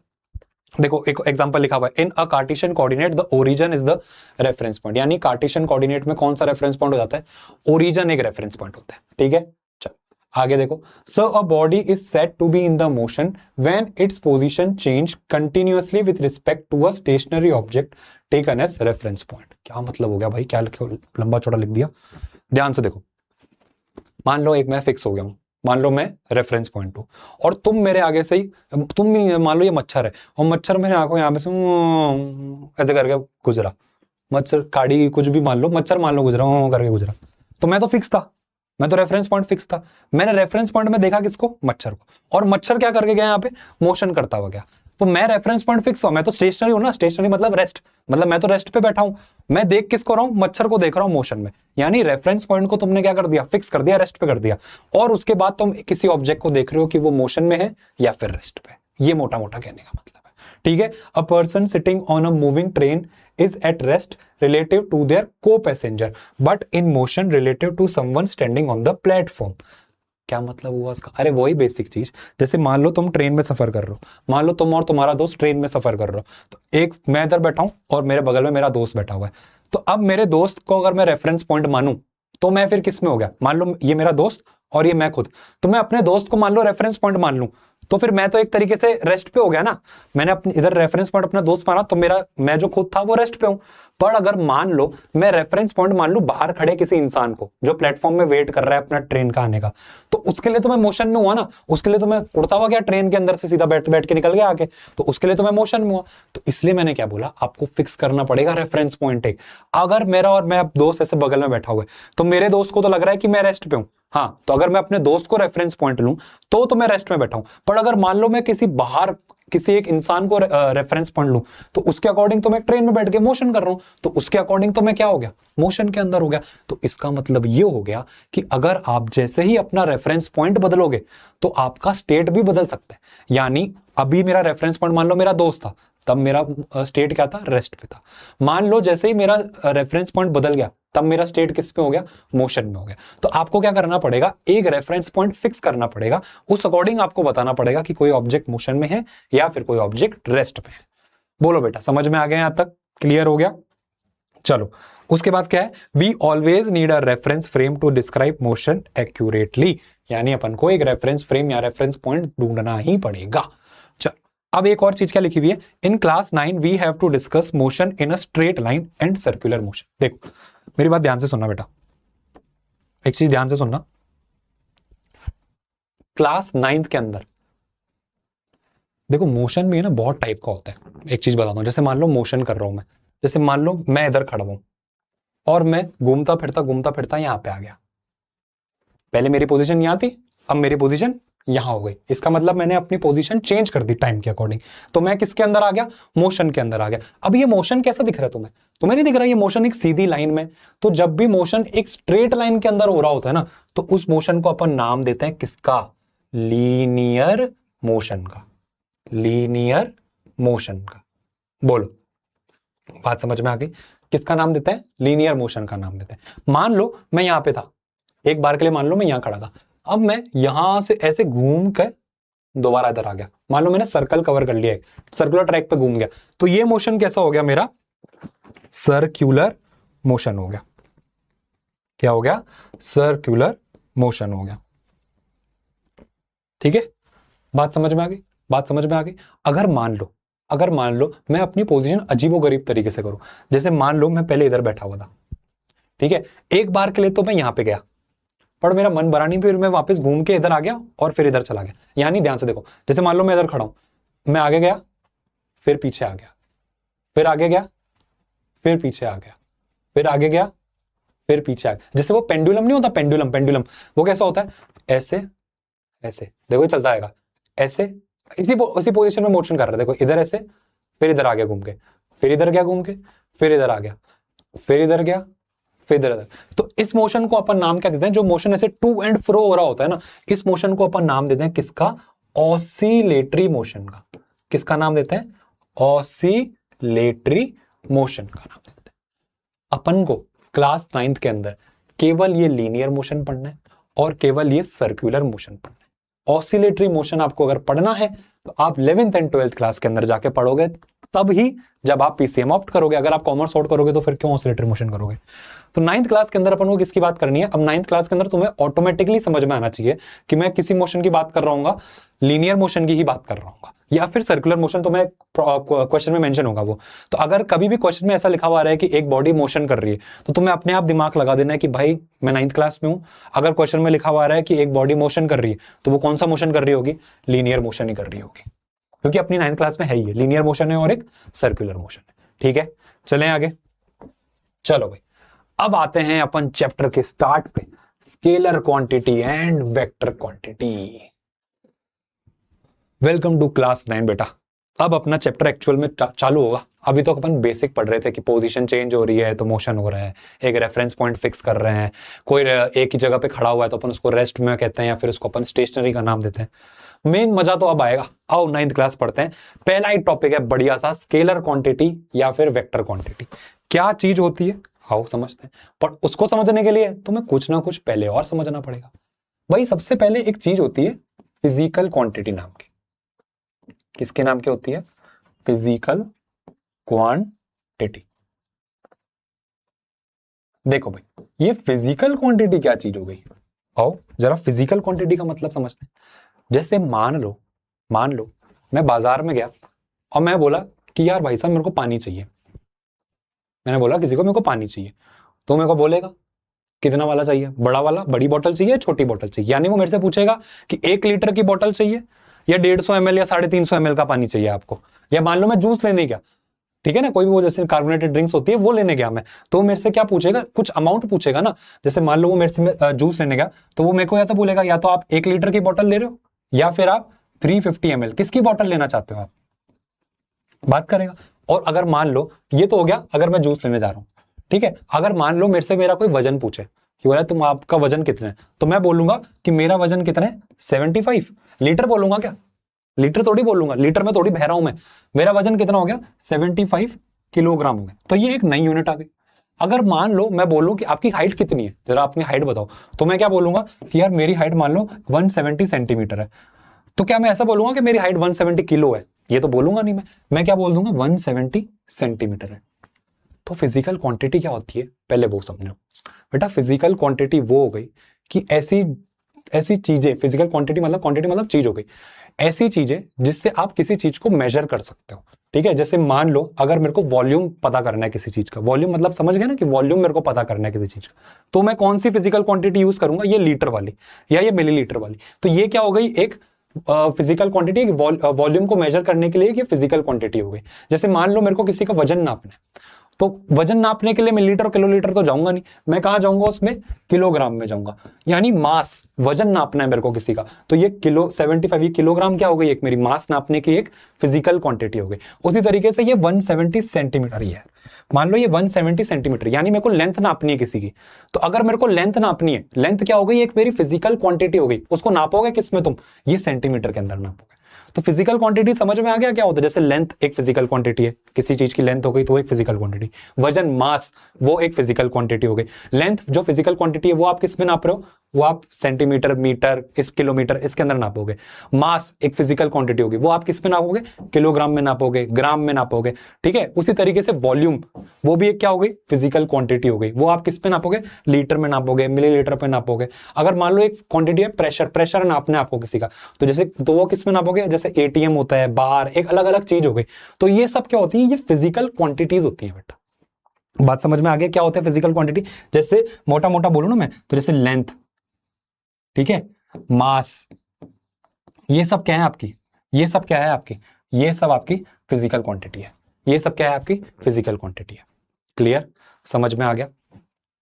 देखो एक एग्जांपल लिखा हुआ है, in a Cartesian coordinate the origin is the reference point. यानी कार्टेशियन कोऑर्डिनेट में कौन सा रेफरेंस पॉइंट हो जाता है, ओरिजिन एक रेफरेंस पॉइंट होता है। ठीक है, चलो आगे देखो। So a body is said to be in the motion when its position change continuously with respect to a stationary object taken as reference point. क्या मतलब हो गया भाई, क्या लंबा चौड़ा लिख दिया? ध्यान से देखो, मान लो एक मैं फिक्स हो गया हूं, मान लो मैं रेफरेंस पॉइंट हूं, और तुम मेरे आगे से ही, तुम भी मान लो ये मच्छर है, और मच्छर मेरे आंखों यहाँ पे से ऐसे करके गुजरा, मच्छर काड़ी कुछ भी मान लो, मच्छर मान लो गुजरा करके गुजरा, तो मैं तो फिक्स था, मैं तो रेफरेंस पॉइंट फिक्स था। मैंने रेफरेंस पॉइंट में देखा किसको, मच्छर को, और मच्छर क्या करके गया यहाँ पे, मोशन करता हुआ गया। तो मैं रेफरेंस पॉइंट फिक्स हुआ, मैं तो स्टेशनरी हूं ना, स्टेशनरी मतलब रेस्ट, मतलब मैं तो रेस्ट पे बैठा हूं, मैं देख किसको रहा हूं, मच्छर को देख रहा हूं मोशन में। यानी रेफरेंस पॉइंट को तुमने क्या कर दिया, फिक्स कर दिया, रेस्ट पे कर दिया, और उसके बाद तुम किसी ऑब्जेक्ट को देख रहे हो कि वो मोशन में है या फिर रेस्ट पे। ये मोटा मोटा कहने का मतलब है। ठीक है, a person sitting on a moving train is at rest relative to their co-passenger but in motion relative to someone standing on the platform. क्या मतलब हुआ उसका? अरे वही बेसिक चीज, जैसे मान लो तुम ट्रेन में सफर कर रहे हो, मान लो तुम और तुम्हारा दोस्त ट्रेन में सफर कर रहे हो, तो एक मैं इधर बैठा हूं और मेरे बगल में मेरा दोस्त बैठा हुआ है। तो अब मेरे दोस्त को अगर मैं रेफरेंस पॉइंट मानूं, तो मैं फिर किस में हो गया, मान लो ये मेरा दोस्त और ये मैं खुद, तो मैं अपने दोस्त को मान लो रेफरेंस पॉइंट मान लूं, तो फिर मैं तो एक तरीके से रेस्ट पे हो गया ना। मैंने अपने इधर रेफरेंस पॉइंट अपना दोस्त माना, तो मेरा मैं जो खुद था वो रेस्ट पे हूं। पर अगर मान लो मैं रेफरेंस पॉइंट मान लूं बाहर खड़े किसी इंसान को जो प्लेटफॉर्म में वेट कर रहा है अपना ट्रेन का आने का, तो उसके लिए तो मैं मोशन में हुआ ना, उसके लिए तो मैं उड़ता हुआ गया ट्रेन के अंदर से, सीधा बैठ बैठ के निकल गया आगे, तो उसके लिए तो मैं मोशन में हुआ। तो इसलिए मैंने क्या बोला, आपको फिक्स करना पड़ेगा रेफरेंस पॉइंट एक। अगर मेरा और मैं दोस्त ऐसे बगल में बैठा हुआ है, तो मेरे दोस्त को तो लग रहा है कि मैं रेस्ट पे हूं, हाँ, तो अगर मैं अपने दोस्त को रेफरेंस पॉइंट लूं तो मैं रेस्ट में बैठा हूं। पर अगर मान लो मैं किसी बाहर किसी एक इंसान को रेफरेंस पॉइंट लूं, तो उसके अकॉर्डिंग तो मैं ट्रेन में बैठ के मोशन कर रहा हूं, तो उसके अकॉर्डिंग तो मैं क्या हो गया, मोशन के अंदर हो गया। तो इसका मतलब ये हो गया कि अगर आप जैसे ही अपना रेफरेंस पॉइंट बदलोगे तो आपका स्टेट भी बदल सकता है। यानी अभी मेरा रेफरेंस पॉइंट मान लो मेरा दोस्त था, तब मेरा स्टेट क्या था, रेस्ट पे था। मान लो जैसे ही मेरा रेफरेंस पॉइंट बदल गया, तब मेरा स्टेट किस पे हो गया, मोशन में हो गया। तो आपको क्या करना पड़ेगा, एक रेफरेंस पॉइंट फिक्स करना पड़ेगा, उस अकॉर्डिंग आपको बताना पड़ेगा कि कोई ऑब्जेक्ट मोशन में है या फिर कोई ऑब्जेक्ट रेस्ट पे है। बोलो बेटा, समझ में आ गया? यहां तक क्लियर हो गया? चलो उसके बाद क्या है, we always need a reference frame to describe motion accurately. यानी अपन को एक रेफरेंस फ्रेम या रेफरेंस पॉइंट ढूंढना ही पड़ेगा। अब एक और चीज क्या लिखी हुई है, in class 9 we have to discuss motion in a straight line and circular motion. देखो मेरी बात ध्यान से सुनना बेटा, एक चीज ध्यान से सुनना। क्लास 9th के अंदर देखो मोशन भी है ना, बहुत टाइप का होता है। एक चीज बताता हूं, जैसे मान लो मोशन कर रहा हूं मैं, जैसे मान लो मैं इधर खड़ा हूं और मैं घूमता फिरता यहां पे आ गया। पहले मेरी पोजीशन यहां थी, अब मेरी पोजीशन यहां हो गई। इसका मतलब मैंने अपनी पोजीशन चेंज कर दी टाइम के अकॉर्डिंग। तो मैं किसके अंदर आ गया, मोशन के अंदर आ गया। अब ये मोशन कैसा दिख रहा है तुम्हें? तुम्हें नहीं दिख रहा ये मोशन एक सीधी लाइन में? तो जब भी मोशन एक स्ट्रेट लाइन के अंदर हो रहा होता है ना, तो उस मोशन को अपन नाम देते हैं किसका, लीनियर मोशन का। लीनियर मोशन का। बोलो, बात समझ में आ गई? किसका नाम देते हैं? लीनियर मोशन का नाम देते हैं। मान लो मैं यहां पे था, एक बार के लिए मान लो मैं यहां खड़ा था, अब मैं यहां से ऐसे घूम कर दोबारा इधर आ गया। मान लो मैंने सर्कल कवर कर लिया है, सर्कुलर ट्रैक पे घूम गया, तो ये मोशन कैसा हो गया मेरा? सर्क्यूलर मोशन हो गया। क्या हो गया? सर्क्यूलर मोशन हो गया। ठीक है, बात समझ में आ गई? बात समझ में आ गई? अगर मान लो मैं अपनी पोजीशन अजीबोगरीब तरीके से करूं, जैसे मान लो मैं पहले इधर बैठा हुआ था, ठीक है, एक बार के लिए तो मैं यहां पे गया, पर मेरा मन भरा नहीं, फिर मैं वापस घूम के इधर आ गया और फिर इधर चला गया। यानी ध्यान से देखो, जैसे मान लो मैं इधर खड़ा हूं, मैं आगे गया, फिर पीछे आ गया, फिर आगे गया, फिर पीछे आ गया, फिर आगे गया, फिर पीछे आ गया। जैसे वो पेंडुलम नहीं होता, पेंडुलम वो कैसा होता है? ऐसे ऐसे, देखो ये चलता आएगा ऐसे, इसी पोजीशन में मोशन कर रहा है। देखो इधर ऐसे, फिर इधर आ गया घूम के, फिर इधर गया घूम के, फिर इधर आ गया, फिर इधर गया, फिर इधर। तो इस मोशन को अपन नाम क्या देते हैं? जो मोशन ऐसे टू एंड फ्रो हो रहा होता है ना, इस मोशन को अपन नाम देते हैं किसका? ऑसिलेटरी मोशन का। किसका नाम देते हैं? ऑसिलेटरी मोशन का नाम देते हैं। अपन को क्लास 9th के अंदर केवल ये लीनियर मोशन पढ़ना है और केवल ये सर्कुलर मोशन पढ़ना है। ऑसिलेटरी मोशन आपको अगर पढ़ना है तो आप 11th एंड 12th क्लास के अंदर जाके पढ़ोगे, तब ही जब आप पीसीएम ऑप्ट करोगे। अगर आप कॉमर्स ऑप्ट करोगे तो फिर क्यों ऑसिलेटरी मोशन करोगे? तो 9th क्लास के अंदर अपन को किसकी बात करनी है? अब 9th क्लास के अंदर तुम्हें ऑटोमेटिकली समझ में आना चाहिए कि मैं किसी मोशन की बात कर रहा हूँ, लीनियर मोशन की ही बात कर रहा हूँ या फिर सर्कुलर मोशन। तो मैं क्वेश्चन में मेंशन होगा वो। तो अगर कभी भी क्वेश्चन में ऐसा लिखा हुआ है कि एक बॉडी मोशन कर रही है, तो तुम्हें अपने आप दिमाग लगा देना है कि भाई मैं 9th क्लास में हूं। अगर क्वेश्चन में लिखा हुआ है कि एक बॉडी मोशन कर रही है, तो वो कौन सा मोशन कर रही होगी? लीनियर मोशन ही कर रही होगी, क्योंकि अपनी 9th क्लास में है ही, लीनियर मोशन है और एक सर्कुलर मोशन है। ठीक है, चलें आगे। चलो भाई, अब आते हैं अपन चैप्टर के स्टार्ट पे, scalar quantity and vector quantity. Welcome to class 9 बेटा। अब अपना चैप्टर एक्चुअल में चालू होगा। अभी तो अपन बेसिक पढ़ रहे थे कि पोजीशन चेंज हो रही है तो मोशन हो रहा है, एक रेफरेंस पॉइंट फिक्स कर रहे हैं, कोई एक ही जगह पे खड़ा हुआ है तो अपन उसको रेस्ट में कहते हैं या फिर उसको अपन स्टेशनरी का नाम देते हैं। मेन मजा तो अब आएगा। आओ 9th क्लास पढ़ते हैं। पहला ही टॉपिक है बढ़िया सा, स्केलर क्वांटिटी या फिर वेक्टर क्वांटिटी। क्या चीज होती है आओ समझते हैं, पर उसको समझने के लिए तुम्हें कुछ ना कुछ पहले और समझना पड़ेगा। भाई सबसे पहले एक चीज होती है फिजिकल क्वांटिटी नाम की। किसके नाम की होती है? Physical quantity. देखो भाई, ये फिजिकल क्वांटिटी क्या चीज हो गई? आओ जरा फिजिकल क्वांटिटी का मतलब समझते हैं। जैसे मान लो मैं बाजार में गया और मैं बोला कि यार भाई साहब मेरे को पानी चाहिए। मैंने बोला किसी को मेरे को पानी चाहिए, तो मेरे को बोलेगा कितना वाला चाहिए? बड़ा वाला, बड़ी बोतल चाहिए, छोटी बोतल चाहिए। यानी वो मेरे से पूछेगा कि 1 लीटर की बोतल चाहिए या 150 ml या 350 ml का पानी चाहिए आपको। या मान लो मैं जूस लेने गया, ठीक है ना, कोई भी वो जैसे कार्बोनेटेड ड्रिंक्स होती है वो लेने गया मैं, तो मेरे से क्या पूछेगा? कुछ अमाउंट पूछेगा ना। जैसे मान लो वो मेरे से जूस लेने गया, तो वो मेरे को या तो बोलेगा या तो आप 1 लीटर की बोतल ले रहे हो या फिर आप 350 ml किसकी बोतल लेना चाहते हो आप, बात करेगा। और अगर मान लो, ये तो हो गया अगर मैं जूस लेने जा रहा हूं, ठीक है। अगर मान लो मेरे से मेरा कोई वजन पूछे कि बोला तुम आपका वजन कितना है, तो मैं बोलूंगा कि मेरा वजन कितना है? 75। लीटर बोलूंगा क्या? लीटर थोड़ी बोलूंगा, लीटर में थोड़ी बह रहा हूं मैं। मेरा वजन कितना हो गया? 75 किलोग्राम हो गया। तो ये एक नई यूनिट आ गई। अगर मान लो मैं बोलूं कि आपकी हाइट कितनी है, जरा अपनी हाइट बताओ, तो मैं क्या बोलूंगा कि यार मेरी हाइट मान लो 170 सेंटीमीटर है। तो क्या मैं ऐसा बोलूंगा कि मेरी हाइट 170 किलो है? ये तो बोलूंगा नहीं मैं क्या बोल दूंगा? 170 सेंटीमीटर है। तो फिजिकल क्वांटिटी क्या होती है पहले वो समझो बेटा। फिजिकल क्वांटिटी वो हो गई कि ऐसी चीजें, फिजिकल क्वांटिटी मतलब चीज हो गई, ऐसी चीजें जिससे आप किसी चीज को मेजर कर सकते हो। ठीक है, जैसे मान लो अगर मेरे को वॉल्यूम पता करना है किसी चीज का, वॉल्यूम मतलब समझ गए ना कि वॉल्यूम मेरे को पता करना है किसी चीज का, तो मैं कौन सी फिजिकल क्वांटिटी यूज करूंगा? ये लीटर वाली या ये मिलीलीटर वाली। तो ये क्या हो गई? एक फिजिकल क्वांटिटी, वॉल्यूम को मेजर करने के लिए ये फिजिकल क्वांटिटी हो गई। जैसे मान लो मेरे को किसी का वजन नापना है, तो वजन नापने के लिए मैं लीटर किलोलीटर तो जाऊंगा नहीं, मैं कहां जाऊंगा? उसमें किलोग्राम में जाऊंगा। यानी मास, वजन नापना है मेरे को किसी का, तो ये किलो 75, ये किलोग्राम क्या हो गई? एक मेरी मास नापने की एक फिजिकल क्वांटिटी हो गई। उसी तरीके से ये 170 सेंटीमीटर ही है। मान लो ये 170 सेंटीमीटर, यानी मेरे को लेंथ नापनी है किसी की। तो अगर मेरे को लेंथ नापनी है, लेंथ क्या हो गई? एक मेरी फिजिकल क्वांटिटी हो गई। उसको नापोगे किस में तुम? ये सेंटीमीटर के अंदर नापोगे। तो फिजिकल क्वांटिटी समझ में आ गया क्या होता है? जैसे लेंथ एक फिजिकल क्वांटिटी है, किसी चीज की लेंथ हो गई तो वो एक फिजिकल क्वांटिटी। वजन, मास, वो एक फिजिकल क्वांटिटी हो गई। लेंथ जो फिजिकल क्वांटिटी है वो आप किस में नाप रहे हो? वो आप सेंटीमीटर, मीटर, इस किलोमीटर, इसके अंदर नापोगे। मास एक फिजिकल क्वांटिटी होगी, वो आप किस में नापोगे? किलोग्राम में नापोगे, ग्राम में नापोगे, ठीक है। उसी तरीके से वॉल्यूम, वो भी एक क्या हो गई? फिजिकल क्वांटिटी हो गई, वो आप किस पे नापोगे? लीटर में नापोगे, मिलीलीटर पे नापोगे। अगर मान लो एक क्वांटिटी है प्रेशर, प्रेशर नापना है आपको किसी का, तो जैसे तो वो किस में नापोगे? जैसे एटीएम होता है, बार, एक अलग अलग चीज हो गई। तो ये सब क्या होती है? ये फिजिकल क्वांटिटीज होती है बेटा। बात समझ में आ गया क्या होता है फिजिकल क्वांटिटी? जैसे मोटा मोटा बोलूं ना मैं, तो जैसे लेंथ, ठीक है, मास, ये सब क्या है आपकी? ये सब क्या है आपकी? ये सब आपकी फिजिकल क्वांटिटी है। ये सब क्या है आपकी? फिजिकल क्वांटिटी है। क्लियर? समझ में आ गया?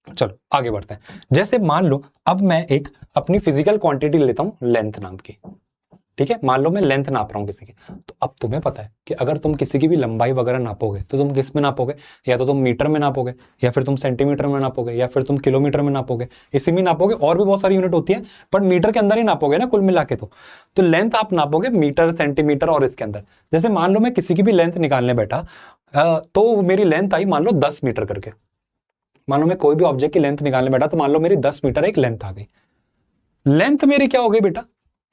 चलो आगे बढ़ते हैं। जैसे मान लो अब मैं एक अपनी फिजिकल क्वांटिटी लेता हूं लेंथ नाम की, ठीक है। मान लो मैं लेंथ नाप रहा हूं किसी की, तो अब तुम्हें पता है कि अगर तुम किसी की भी लंबाई वगैरह नापोगे तो तुम किस में नापोगे? या तो तुम मीटर में नापोगे, या फिर तुम सेंटीमीटर में नापोगे, या फिर तुम किलोमीटर में नापोगे, इसी में नापोगे। और भी बहुत सारी यूनिट होती है, पर मीटर के अंदर ही नापोगे ना कुल मिला के। तो लेंथ आप नापोगे मीटर, सेंटीमीटर और इसके अंदर। जैसे मान लो मैं किसी की भी लेंथ निकालने बैठा, तो मेरी लेंथ आई मान लो 10 मीटर करके। मान लो मैं कोई भी ऑब्जेक्ट की लेंथ निकालने बैठा, तो मान लो मेरी 10 मीटर एक लेंथ आ गई। लेंथ मेरी क्या हो गई बेटा?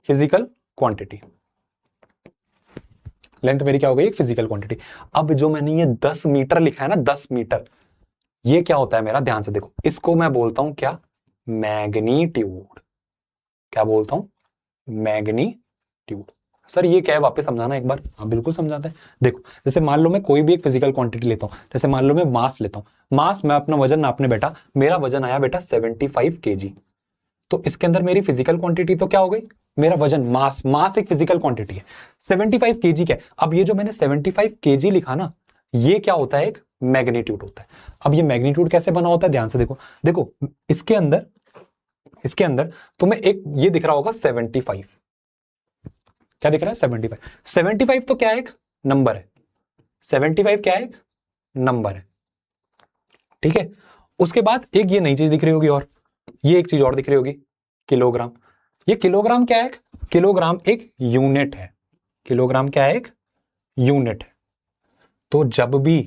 Physical quantity. लेंथ मेरी क्या हो गई? एक फिजिकल क्वांटिटी। अब जो मैंने ये 10 मीटर लिखा है ना, 10 मीटर, ये क्या होता है मेरा? ध्यान से देखो, इसको मैं बोलता हूं क्या? मैग्नीट्यूड। क्या बोलता हूं? मैग्नीट्यूड। सर ये क्या है? वापस समझाना एक बार। हाँ बिल्कुल समझाते हैं। देखो जैसे मान लो मैं कोई भी एक फिजिकल क्वांटिटी लेता हूं, जैसे मान लो मैं मास लेता हूं। मास, मैं अपना वजन नापने बैठा, मेरा वजन आया बेटा 75 kg। तो इसके अंदर मेरी फिजिकल क्वांटिटी तो क्या हो गई? मेरा वजन, मास, मास एक फिजिकल क्वांटिटी है। 75 kg क्या है? अब ये जो मैंने 75 kg लिखा ना, ये क्या होता है? एक मैग्नीट्यूड होता है। अब ये मैग्नीट्यूड कैसे बना होता है? ध्यान से देखो, देखो इसके अंदर तुम्हें एक ये दिख रहा होगा 75। क्या दिख रहा है? 75। 75 तो क्या है? एक नंबर है। 75 क्या है? एक नंबर है, ठीक है। उसके बाद एक ये नई चीज दिख रही होगी, और ये एक चीज और दिख रही होगी, किलोग्राम। ये किलोग्राम क्या है? किलोग्राम एक यूनिट है। किलोग्राम क्या है? एक यूनिट है। तो जब भी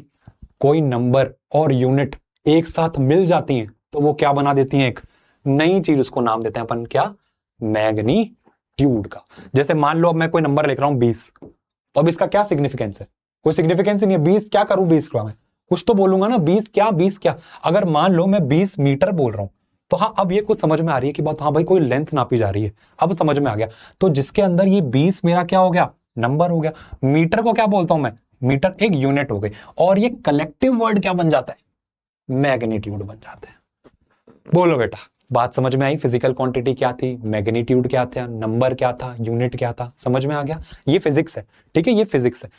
कोई नंबर और यूनिट एक साथ मिल जाती हैं, तो वो क्या बना देती हैं? एक नई चीज, उसको नाम देते हैं अपन क्या? मैग्नीट्यूड का। जैसे मान लो अब मैं कोई नंबर लिख रहा हूं 20, तो अब इसका क्या सिग्निफिकेंस है? कोई सिग्निफिकेंस नहीं है। 20 क्या करूं? 20 का मैं कुछ तो बोलूंगा ना, 20 क्या, 20 क्या। अगर मान लो मैं 20 मीटर बोल रहा हूं, तो हाँ अब ये कुछ समझ में आ रही है कि बात, हाँ भाई कोई लेंथ नापी जा रही है, अब समझ में आ गया। तो जिसके अंदर ये 20 मेरा क्या हो गया? नंबर हो गया। मीटर को क्या बोलता हूं मैं? मीटर एक यूनिट हो गई। और ये कलेक्टिव वर्ड क्या बन जाता है? मैग्नीट्यूड बन जाता है। बोलो बेटा, बात समझ में आई? फिजिकल क्वांटिटी क्या थी, मैग्नीट्यूड क्या था, नंबर क्या था, यूनिट क्या था? समझ में आ गया? ये फिजिक्स है, ठीक है, ये फिजिक्स है।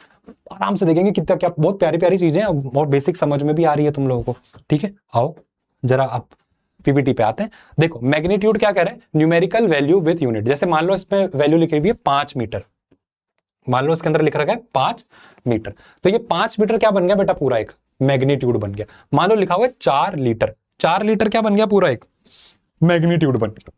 आराम से देखेंगे कितना क्या, बहुत प्यारी प्यारी चीजें हैं, बहुत बेसिक समझ में भी आ रही है तुम लोगों को, ठीक है। आओ जरा आप पीपीटी पे आते हैं। देखो मैग्नीट्यूड क्या कह रहे हैं? Numerical value with unit. जैसे मान लो इसमें वैल्यू लिखी हुई है 5 मीटर, मान लो इसके अंदर लिख रखा है 5 मीटर, तो ये 5 मीटर क्या बन गया बेटा? पूरा एक मैग्नीट्यूड बन गया। मान लो लिखा हुआ है 4 लीटर, 4 लीटर क्या बन गया? पूरा एक मैग्नीट्यूड बन गया।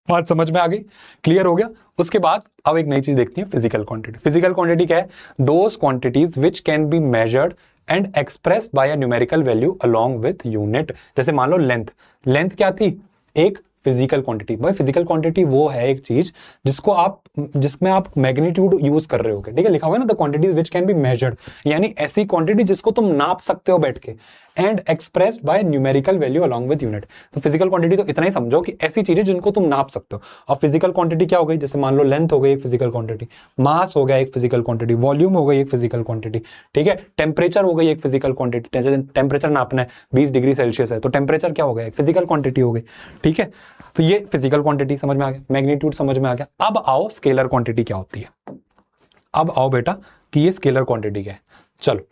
बात समझ में आ गई? क्लियर हो गया? उसके बाद अब एक नई चीज देखते हैं, फिजिकल क्वांटिटी। फिजिकल क्वांटिटी क्या है? Those quantities which can be measured and expressed by a numerical value along with unit. जैसे मान लो लेंथ, लेंथ क्या थी? एक फिजिकल क्वांटिटी। भाई फिजिकल क्वांटिटी वो है एक चीज जिसको आप, जिसमें आप मैग्नीट्यूड यूज कर रहे हो, ठीक है। लिखा हुआ है ना, the quantities which can be measured, यानी ऐसी क्वांटिटी जिसको तुम नाप सकते हो बैठ के, and expressed by numerical value along with unit. तो फिजिकल क्वांटिटी तो इतना ही समझो कि ऐसी चीजें जिनको तुम नाप सकते हो। और फिजिकल क्वांटिटी क्या हो गई? जैसे मान लो लेंथ हो गई एक फिजिकल क्वांटिटी, मास हो गया एक फिजिकल क्वांटिटी, वॉल्यूम हो गई एक फिजिकल क्वांटिटी, ठीक है। टेम्परेचर हो गई एक फिजिकल क्वांटिटी। जैसे टेम्परेचर नापना है 20 डिग्री सेल्सियस है, तो टेम्परेचर क्या हो गया? एक फिजिकल क्वांटिटी हो गई, ठीक है। तो ये फिजिकल क्वांटिटी समझ में आ गया, मैग्नीट्यूड समझ में आ गया। अब आओ स्केलर क्वांटिटी क्या होती है। अब आओ बेटा कि ये स्केलर क्वांटिटी क्या है। चलो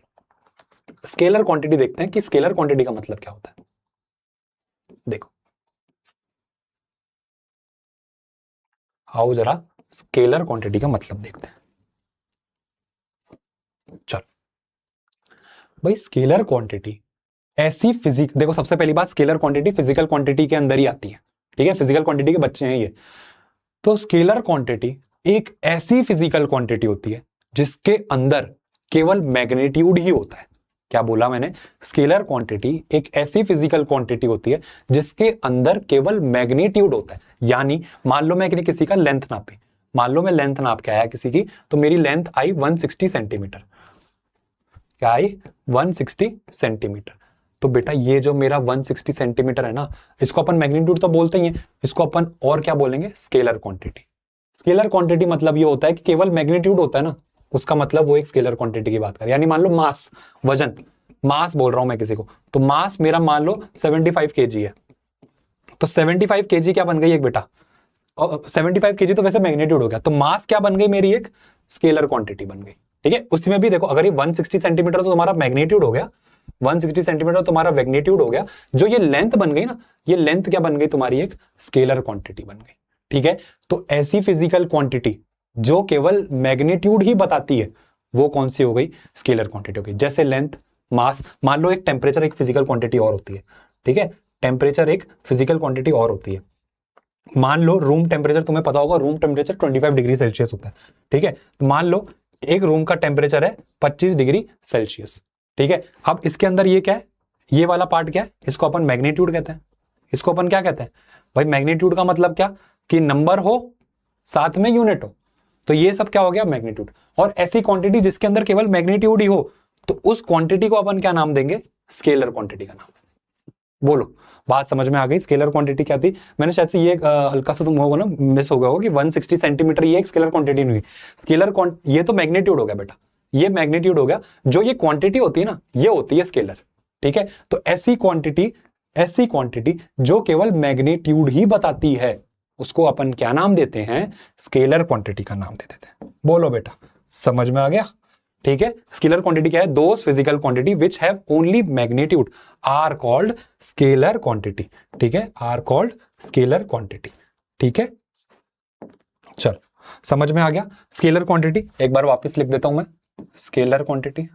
स्केलर क्वांटिटी देखते हैं कि स्केलर क्वांटिटी का मतलब क्या होता है। देखो आओ जरा स्केलर क्वांटिटी का मतलब देखते हैं। चलो भाई स्केलर क्वांटिटी ऐसी फिजिक, देखो सबसे पहली बात, स्केलर क्वांटिटी फिजिकल क्वांटिटी के अंदर ही आती है, ठीक है। फिजिकल क्वांटिटी के बच्चे हैं ये। तो स्केलर क्वांटिटी एक ऐसी फिजिकल क्वांटिटी होती है जिसके अंदर केवल मैग्नीट्यूड ही होता है। क्या बोला मैंने? स्केलर क्वांटिटी एक ऐसी फिजिकल क्वांटिटी होती है जिसके अंदर केवल मैग्नीट्यूड होता है। यानी मान लो मैं किसी का लेंथ नापी, मान लो मैं लेंथ नाप के आया किसी की, तो मेरी लेंथ आई 160 सेंटीमीटर। क्या आई? 160 सेंटीमीटर। तो बेटा ये जो मेरा 160 सेंटीमीटर है ना, इसको अपन मैग्नीट्यूड तो बोलते ही हैं, इसको अपन और क्या बोलेंगे? Scalar quantity. स्केलर क्वांटिटी मतलब ये होता है कि केवल मैग्नीट्यूड होता है ना, उसका मतलब वो एक स्केलर क्वांटिटी की बात कर। यानी मान लो मास, वजन, मास बोल रहा हूं मैं किसी को, तो मास मेरा मान लो 75 केजी है, तो 75 केजी क्या बन गई एक बेटा? 75 केजी तो वैसे मैग्नीट्यूड हो गया, तो मास क्या बन गई मेरी? एक स्केलर क्वांटिटी बन गई। ठीक है, उसमें भी देखो, अगर ये 160 सेंटीमीटर तो तुम्हारा मैग्नीट्यूड हो गया, 160 सेंटीमीटर तुम्हारा मैग्नीट्यूड हो गया। जो ये लेंथ बन गई ना, ये लेंथ क्या बन गई तुम्हारी? एक स्केलर क्वांटिटी बन गई। ठीक है, तो ऐसी फिजिकल क्वांटिटी जो केवल मैग्नीट्यूड ही बताती है, वो कौन सी हो गई? स्केलर क्वांटिटी हो गई। जैसे लेंथ, मास, मान लो एक टेम्परेचर एक फिजिकल क्वांटिटी और होती है। ठीक है, टेम्परेचर एक फिजिकल क्वांटिटी और होती है। मान लो रूम टेम्परेचर, तुम्हें पता होगा रूम टेम्परेचर 25 डिग्री सेल्सियस होता है। ठीक है, तो मान लो एक रूम का टेम्परेचर है 25 डिग्री सेल्सियस। ठीक है, अब इसके अंदर ये क्या है? ये वाला पार्ट क्या है? इसको अपन मैग्नीट्यूड कहते हैं। इसको अपन क्या कहते हैं भाई? मैग्नीट्यूड का मतलब क्या? कि नंबर हो साथ में यूनिट हो, तो ये सब क्या हो गया? मैग्नीट्यूड। और ऐसी क्वांटिटी जिसके अंदर केवल मैग्नीट्यूड ही हो, तो उस क्वांटिटी को अपन क्या नाम देंगे? स्केलर क्वांटिटी का नाम। बोलो, बात समझ में आ गई? स्केलर क्वांटिटी क्या थी? मैंने शायद से ये हल्का सा तुम होगा ना, मिस हो गया होगा कि 160 सेंटीमीटर ये एक स्केलर क्वांटिटी नहीं हुई। स्केलर ये तो मैग्नीट्यूड हो गया बेटा, ये मैग्नीट्यूड हो गया। जो ये क्वांटिटी होती है ना, ये होती है स्केलर। ठीक है, तो ऐसी क्वांटिटी जो केवल मैग्नीट्यूड ही बताती है, उसको अपन क्या नाम देते हैं? स्केलर क्वांटिटी का नाम दे देते हैं। बोलो बेटा, समझ में आ गया? ठीक है, स्केलर क्वांटिटी क्या है? Those physical quantity which have only magnitude are called scalar quantity. ठीक है, आर कॉल्ड स्केलर क्वांटिटी। ठीक है, चलो समझ में आ गया? स्केलर क्वांटिटी एक बार वापस लिख देता हूं मैं। Scalar quantity,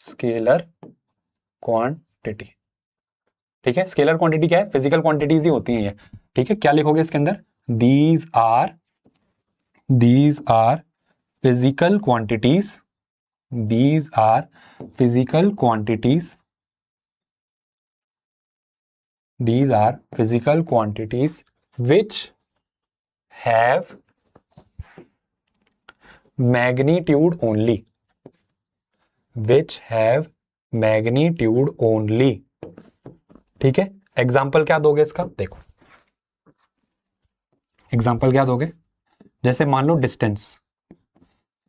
scalar quantity. ठीक है, स्केलर क्वांटिटी क्या है? फिजिकल क्वांटिटीज ही होती हैं ये। ठीक है, क्या लिखोगे इसके अंदर? These are physical quantities, these are physical quantities, these are physical quantities which have magnitude only, which have magnitude only। ठीक है, एग्जाम्पल क्या दोगे इसका? देखो एग्जाम्पल क्या दोगे? जैसे मान लो डिस्टेंस,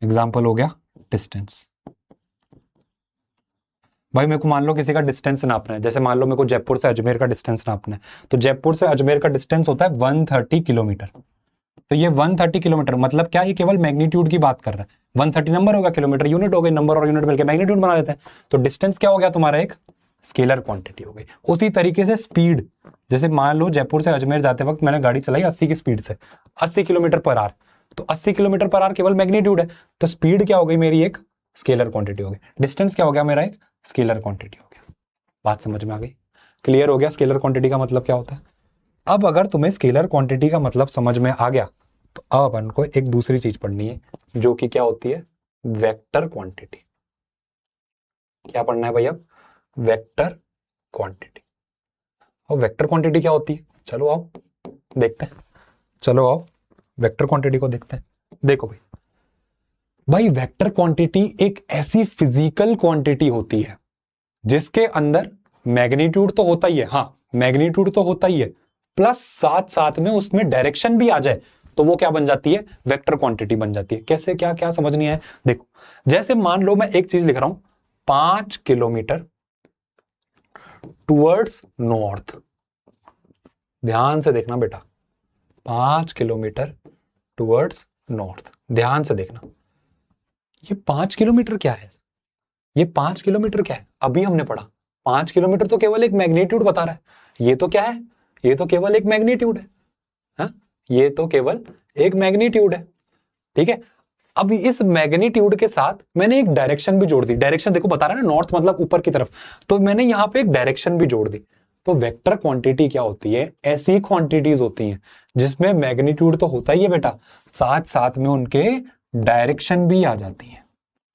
एग्जाम्पल हो गया डिस्टेंस। भाई मेरे को मान लो किसी का डिस्टेंस नापना है, जैसे मान लो मेरे को जयपुर से अजमेर का डिस्टेंस नापना है, तो जयपुर से अजमेर का डिस्टेंस होता है 130 किलोमीटर। तो ये 130 किलोमीटर मतलब क्या? ये केवल मैग्नीट्यूड की बात कर रहा है। 130 नंबर होगा, किलोमीटर यूनिट हो गई, नंबर और यूनिट मिलकर मैग्नीट्यूड बना देते हैं। तो डिस्टेंस क्या हो गया तुम्हारा? एक स्केलर क्वांटिटी हो गई। उसी तरीके से स्पीड, जैसे मान लो जयपुर से अजमेर जाते वक्त मैंने गाड़ी चलाई 80 की स्पीड से, 80 किलोमीटर पर आवर, तो 80 किलोमीटर पर आवर केवल मैग्नीट्यूड है, तो स्पीड क्या हो गई मेरी? एक स्केलर क्वांटिटी हो गई। डिस्टेंस क्या हो गया मेरा? एक स्केलर क्वांटिटी हो गया। बात समझ में आ गई? क्लियर हो गया स्केलर क्वांटिटी का मतलब क्या होता है? अब अगर तुम्हें स्केलर क्वांटिटी का मतलब समझ में आ गया, तो अब अपन को एक दूसरी चीज पढ़नी है, जो कि क्या होती है? Vector quantity. क्या पढ़ना है भैया? Vector quantity. और वेक्टर क्वांटिटी क्या होती है? चलो आओ देखते हैं, चलो आओ वेक्टर क्वांटिटी को देखते हैं। देखो भाई वेक्टर क्वांटिटी एक ऐसी फिजिकल क्वांटिटी होती है जिसके अंदर मैग्नीट्यूड तो होता ही है, हाँ मैग्नीट्यूड तो होता ही है, प्लस साथ साथ में उसमें डायरेक्शन भी आ जाए, तो वो क्या बन जाती है? वेक्टर क्वांटिटी बन जाती है। कैसे? क्या क्या समझ नहीं है? देखो, जैसे मान लो मैं एक चीज लिख रहा हूं, 5 किलोमीटर टुवर्ड्स नॉर्थ। ध्यान से देखना बेटा, 5 किलोमीटर टुवर्ड्स नॉर्थ, ध्यान से देखना। ये 5 किलोमीटर क्या है? ये 5 किलोमीटर क्या है? अभी हमने पढ़ा 5 किलोमीटर तो केवल एक मैग्नीट्यूड बता रहा है। ये तो क्या है? ये तो केवल एक मैग्नीट्यूड है, हा? ये तो केवल एक मैग्नीट्यूड है। ठीक है, अब इस मैग्नीट्यूड के साथ मैंने एक डायरेक्शन भी जोड़ दी। डायरेक्शन देखो बता रहा है ना, नॉर्थ मतलब ऊपर की तरफ, तो मैंने यहां पे एक डायरेक्शन भी जोड़ दी। तो वेक्टर क्वांटिटी क्या होती है? ऐसी क्वांटिटीज होती हैं जिसमें मैग्नीट्यूड तो होता ही है बेटा, साथ साथ में उनके डायरेक्शन भी आ जाती है।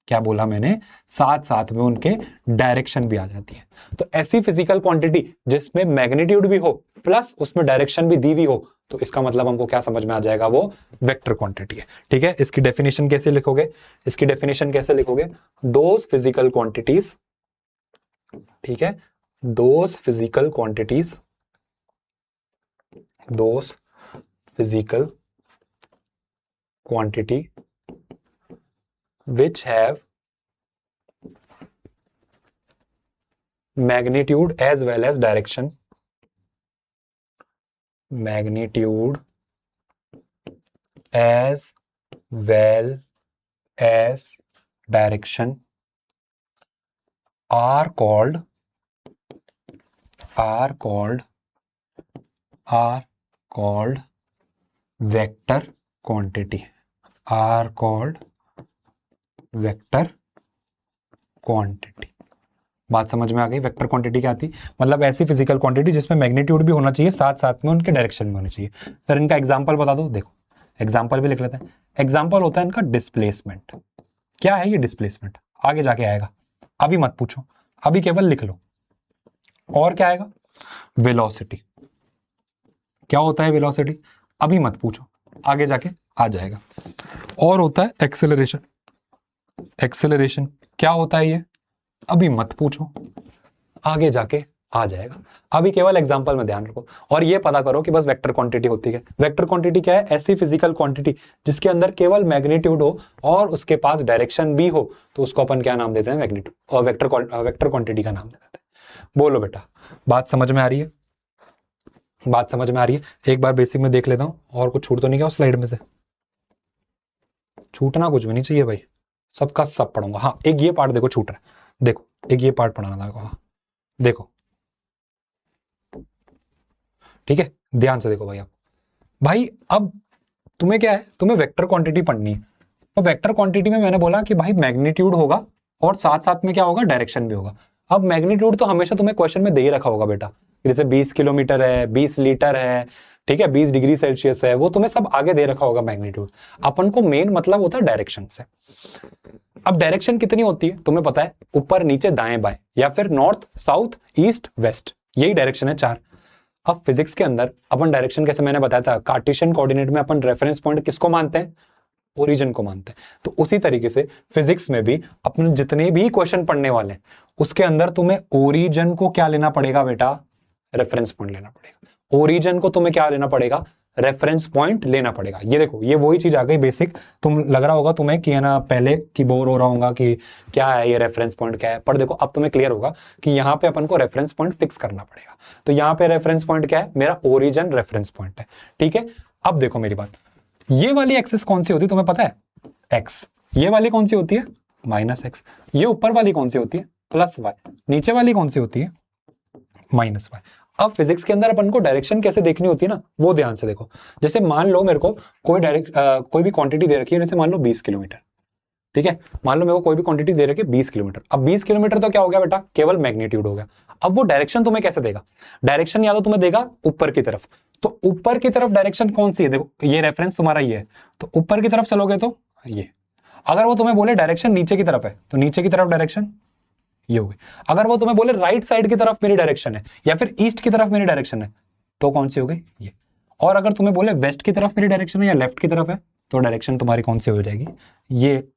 क्या बोला मैंने? साथ साथ में उनके डायरेक्शन भी आ जाती है। तो ऐसी फिजिकल क्वांटिटी जिसमें मैग्नीट्यूड भी हो प्लस उसमें डायरेक्शन भी दी हुई हो, तो इसका मतलब हमको क्या समझ में आ जाएगा? वो वेक्टर क्वांटिटी है। ठीक है, इसकी डेफिनेशन कैसे लिखोगे? इसकी डेफिनेशन कैसे लिखोगे? दोज फिजिकल क्वांटिटीज, ठीक है, those physical quantities, those physical quantity which have magnitude as well as direction, magnitude as well as direction are called vector quantity, are called vector quantity. बात समझ में आ गई? वेक्टर क्वांटिटी क्या आती? मतलब ऐसी फिजिकल क्वांटिटी जिसमें मैग्नीट्यूड भी होना चाहिए, साथ साथ में उनके डायरेक्शन भी होने चाहिए। सर इनका एग्जांपल बता दो। देखो एग्जांपल भी लिख लेते हैं। एग्जांपल होता है इनका डिस्प्लेसमेंट। क्या है ये डिस्प्लेसमेंट? आगे जाके आएगा, अभी मत पूछो, अभी केवल लिख लो। और क्या आएगा? वेलोसिटी। क्या होता है वेलोसिटी? अभी मत पूछो, आगे जाके आ जाएगा। और होता है एक्सेलरेशन। एक्सेलरेशन क्या होता है ये? अभी मत पूछो, आगे जाके आ जाएगा। अभी केवल एग्जांपल में ध्यान रखो और ये पता करो कि बस वेक्टर क्वांटिटी होती है। वेक्टर क्वांटिटी क्या है? ऐसी फिजिकल क्वांटिटी जिसके अंदर केवल मैग्नीट्यूड हो और उसके पास डायरेक्शन भी हो, तो उसको अपन क्या नाम देते हैं? मैग्नीट्यूड। और वेक्टर क्वांटिटी का नाम दे देते हैं। बोलो बेटा, बात समझ में आ रही है? बात समझ में आ रही है? एक बार बेसिक में देख लेता हूं, और कुछ छूट तो नहीं गया उस स्लाइड में से? छूटना कुछ भी नहीं चाहिए भाई, सबका सब पढ़ूंगा। हाँ, एक ये पार्ट देखो छूट रहा है, देखो एक ये पार्ट पढ़ाना था। हाँ देखो, ठीक है, ध्यान से देखो भाई। आप भाई अब तुम्हें क्या है? तुम्हें वेक्टर क्वांटिटी पढ़नी है। तो वेक्टर क्वांटिटी में मैंने बोला कि भाई मैग्नीट्यूड होगा और साथ साथ में क्या होगा? डायरेक्शन भी होगा। अब मैग्नीट्यूड तो हमेशा तुम्हें क्वेश्चन में दे ही रखा होगा बेटा, जैसे 20 किलोमीटर है, 20 लीटर है, ठीक है, 20 डिग्री सेल्सियस है, वो तुम्हें सब आगे दे रखा होगा मैग्नीट्यूड। अपन को मेन मतलब होता है डायरेक्शन से। अब डायरेक्शन कितनी होती है तुम्हें पता है? ऊपर नीचे दाएं बाएं, या फिर नॉर्थ साउथ ईस्ट वेस्ट, यही डायरेक्शन है 4। अब फिजिक्स के अंदर अपन डायरेक्शन कैसे, मैंने बताया था कार्टेशियन कोऑर्डिनेट में अपन रेफरेंस पॉइंट किसको मानते हैं? ओरिजिन को मानते हैं। तो उसी तरीके से फिजिक्स में भी अपने जितने भी क्वेश्चन पढ़ने वाले हैं उसके अंदर तुम्हें ओरिजिन को क्या लेना पड़ेगा बेटा? रेफरेंस पॉइंट लेना पड़ेगा। ओरिजिन को तुम्हें क्या लेना पड़ेगा? रेफरेंस पॉइंट लेना पड़ेगा। ये देखो, ये वही चीज आ गई बेसिक। तुम लग रहा होगा तुम्हें कि है ना, पहले की बोर हो रहा होगा कि क्या है ये रेफरेंस पॉइंट क्या है, पर देखो अब तुम्हें क्लियर होगा कि यहाँ पे अपन को रेफरेंस पॉइंट फिक्स करना पड़ेगा। तो यहाँ पे रेफरेंस पॉइंट क्या है? मेरा ओरिजिन रेफरेंस पॉइंट है। ठीक है, अब देखो मेरी बात, ये वाली एक्सिस कौन सी होती है तुम्हें पता है? एक्स। ये वाली कौन सी होती है? Minus X. ये ऊपर वाली कौन सी होती है? Plus Y. नीचे वाली कौन सी होती है? Minus Y. अब फिजिक्स के अंदर अपन को डायरेक्शन कैसे देखनी होती है ना, वो ध्यान से देखो। जैसे मान लो मेरे को कोई भी क्वांटिटी दे रखी है, जैसे मान लो 20 किलोमीटर, ठीक है, मान लो मेरे को कोई भी क्वांटिटी दे रखी है 20 किलोमीटर। अब 20 किलोमीटर तो क्या हो गया बेटा? केवल मैग्नीट्यूड हो गया। अब वो डायरेक्शन तुम्हें कैसे देगा? डायरेक्शन या तो तुम्हें देगा ऊपर की तरफ। तो ऊपर की तरफ डायरेक्शन कौन सी है? देखो ये रेफरेंस तुम्हारा ये है, तो ऊपर की तरफ चलोगे तो ये। अगर वो तुम्हें बोले डायरेक्शन नीचे की तरफ है, तो नीचे की तरफ डायरेक्शन ये होगी। अगर वो तुम्हें बोले राइट साइड की तरफ मेरी डायरेक्शन है, या फिर ईस्ट की तरफ मेरी डायरेक्शन है, तो कौन सी हो गई? ये। और अगर तुम्हें बोले वेस्ट की तरफ मेरी डायरेक्शन है या लेफ्ट की तरफ है, तो डायरेक्शन तुम्हारी कौन सी हो जाएगी? ये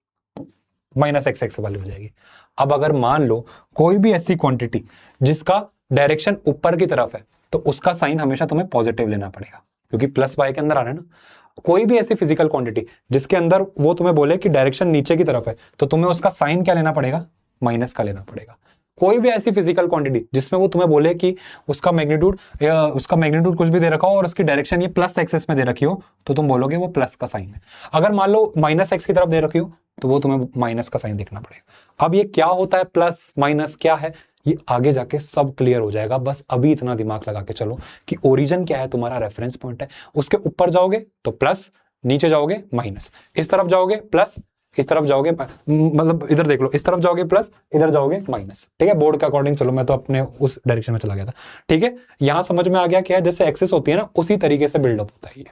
माइनस एक्स एक्स वाली हो जाएगी। अब अगर मान लो कोई भी ऐसी क्वांटिटी जिसका डायरेक्शन ऊपर की तरफ है, तो उसका साइन हमेशा तुम्हें पॉजिटिव लेना पड़ेगा, क्योंकि प्लस वाई के अंदर आ रहा है ना। कोई भी ऐसी फिजिकल क्वांटिटी जिसके अंदर वो तुम्हें बोले कि डायरेक्शन नीचे की तरफ है, तो तुम्हें उसका साइन क्या लेना पड़ेगा? माइनस का लेना पड़ेगा। कोई भी ऐसी फिजिकल क्वांटिटी जिसमें वो तुम्हें बोले कि उसका मैग्नीट्यूड कुछ भी दे रखा हो और उसकी डायरेक्शन ये प्लस एक्सेस में दे रखी हो, तो तुम बोलोगे वो प्लस का साइन है। अगर मान लो माइनस एक्स की तरफ दे रखी हो, तो वो तुम्हें माइनस का साइन देखना पड़ेगा। अब ये क्या होता है प्लस माइनस क्या है, ये आगे जाके सब क्लियर हो जाएगा। बस अभी इतना दिमाग लगा के चलो कि ओरिजिन क्या है, तुम्हारा रेफरेंस पॉइंट है। उसके ऊपर जाओगे तो प्लस, नीचे जाओगे माइनस, इस तरफ जाओगे प्लस, इस तरफ जाओगे मतलब इधर देख लो, इस तरफ जाओगे प्लस, इधर जाओगे माइनस, ठीक है, बोर्ड के अकॉर्डिंग चलो, मैं तो अपने उस डायरेक्शन में चला गया था, ठीक है। यहां समझ में आ गया क्या है, जैसे एक्सेस होती है ना उसी तरीके से बिल्डअप होता है ये,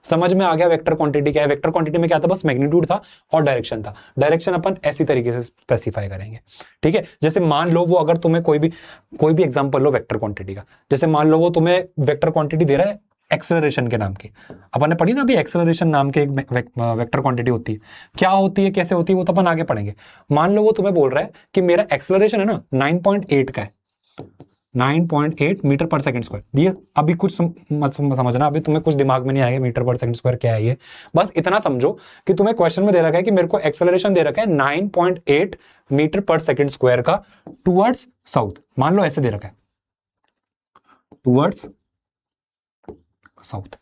समझ में आ गया वेक्टर क्वांटिटी क्या है। वेक्टर क्वांटिटी में क्या था, बस मैग्नीट्यूड था और डायरेक्शन था। डायरेक्शन अपन ऐसी तरीके से स्पेसिफाई करेंगे, ठीक है। जैसे मान लो वो अगर तुम्हें कोई भी एग्जांपल लो वेक्टर क्वांटिटी का, जैसे मान लो वो तुम्हें वेक्टर क्वांटिटी दे रहा है एक्सेलरेशन के नाम की, अपन ने पढ़ी ना अभी, एक्सेलरेशन नाम के एक वेक्टर क्वांटिटी होती है, क्या होती है, कैसे होती है, वो तो अपन आगे पढ़ेंगे। मान लो वो तुम्हें बोल रहा है कि मेरा एक्सेलरेशन है ना 9.8 का है, 9.8 मीटर पर सेकंड स्क्वायर। ये अभी कुछ मत समझना, अभी तुम्हें कुछ दिमाग में नहीं आएगा मीटर पर सेकंड स्क्वायर क्या है ये, बस इतना समझो कि तुम्हें क्वेश्चन में दे रखा है कि मेरे को एक्सेलरेशन दे रखा है 9.8 मीटर पर सेकंड स्क्वायर का टुवर्ड्स साउथ, मान लो ऐसे दे रखा है टुवर्ड्स साउथ,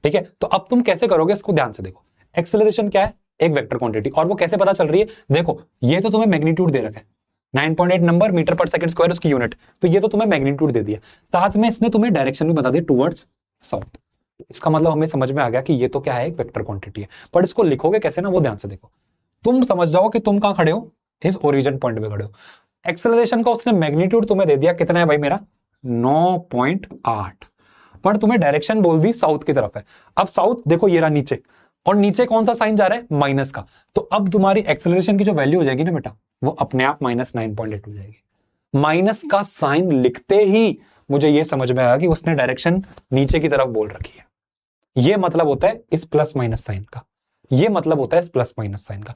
ठीक है। तो अब तुम कैसे करोगे इसको ध्यान से देखो, एक्सेलरेशन क्या है, एक वेक्टर क्वांटिटी, और वो कैसे पता चल रही है, देखो ये तो तुम्हें मैग्नीट्यूड दे रखा है 9.8 नंबर मीटर पर सेकंड स्क्वायर उसकी यूनिट, तो ये तो तुम्हें मैग्नीट्यूड दे दिया, साथ में इसने तुम्हें डायरेक्शन भी बता दी टुवर्ड्स साउथ। इसका मतलब हमें समझ में आ गया कि ये तो क्या है, एक वेक्टर क्वांटिटी है, पर इसको लिखोगे कैसे ना वो ध्यान से देखो। तुम समझ जाओ कि तुम कहां खड़े हो, इस ओरिजिन पॉइंट पे खड़े हो। एक्सेलरेशन का उसने मैग्नीट्यूड तुम्हें दे दिया, कितना है भाई मेरा 9.8, पर तुम्हें डायरेक्शन बोल दी साउथ की तरफ है। अब साउथ देखो ये रहा नीचे, और नीचे कौन सा साइन जा रहा है, माइनस का, तो अब तुम्हारी एक्सेलरेशन की जो वैल्यू हो जाएगी ना बेटा, वो अपने आप -9.8 हो जाएगी। माइनस का साइन लिखते ही मुझे ये समझ में आया कि उसने डायरेक्शन नीचे की तरफ बोल रखी है। ये मतलब होता है इस प्लस माइनस साइन का, ये मतलब होता है इस प्लस माइनस साइन का।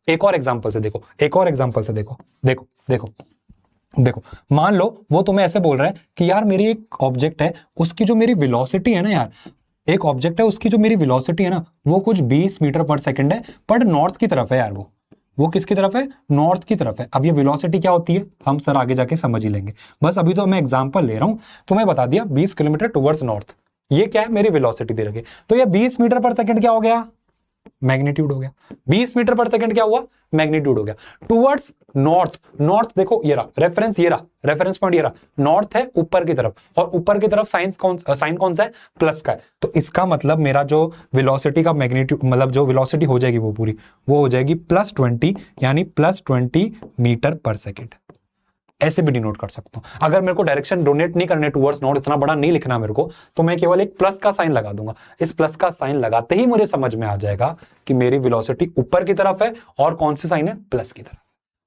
एक और एग्जांपल से देखो, एक और एग्जांपल से देखो, देखो देखो देखो, मान लो वो तुम्हें ऐसे बोल रहा है कि यार मेरी एक ऑब्जेक्ट है, उसकी जो मेरी वेलोसिटी है ना यार, एक ऑब्जेक्ट है उसकी जो मेरी वेलोसिटी है ना वो कुछ 20 मीटर पर सेकंड है, पर नॉर्थ की तरफ है यार, वो किसकी तरफ है, नॉर्थ की तरफ है। अब ये वेलोसिटी क्या होती है हम सर आगे जाके समझ ही लेंगे, बस अभी तो मैं एग्जांपल ले रहा हूं, तुम्हें बता दिया 20 किलोमीटर टुवर्ड्स नॉर्थ, ये क्या है, मेरी वेलोसिटी दे रखी है। तो ये 20 मीटर पर सेकंड क्या हो गया, मैग्नीट्यूड हो गया। 20 मीटर पर सेकंड क्या हुआ, मैग्नीट्यूड हो गया। टुवर्ड्स नॉर्थ, नॉर्थ देखो ये रहा रेफरेंस, ये रहा रेफरेंस पॉइंट, ये रहा नॉर्थ है ऊपर की तरफ, और ऊपर की तरफ साइन कौन सा है, प्लस का है। तो इसका मतलब मेरा जो वेलोसिटी का मैग्नीट्यूड, मतलब जो वेलोसिटी हो जाएगी वो पूरी, वो हो जाएगी +20, यानी +20 मीटर पर सेकेंड। ऐसे भी डिनोट कर सकता हूं। अगर मेरे को डायरेक्शन डोनेट नहीं करने टुवर्ड्स नॉर्थ, इतना बड़ा नहीं लिखना मेरे को, तो मैं केवल एक प्लस का साइन लगा दूंगा। इस प्लस का साइन लगाते ही मुझे समझ में आ जाएगा कि मेरी वेलोसिटी ऊपर की तरफ है, और कौन सी साइन है, प्लस की तरफ।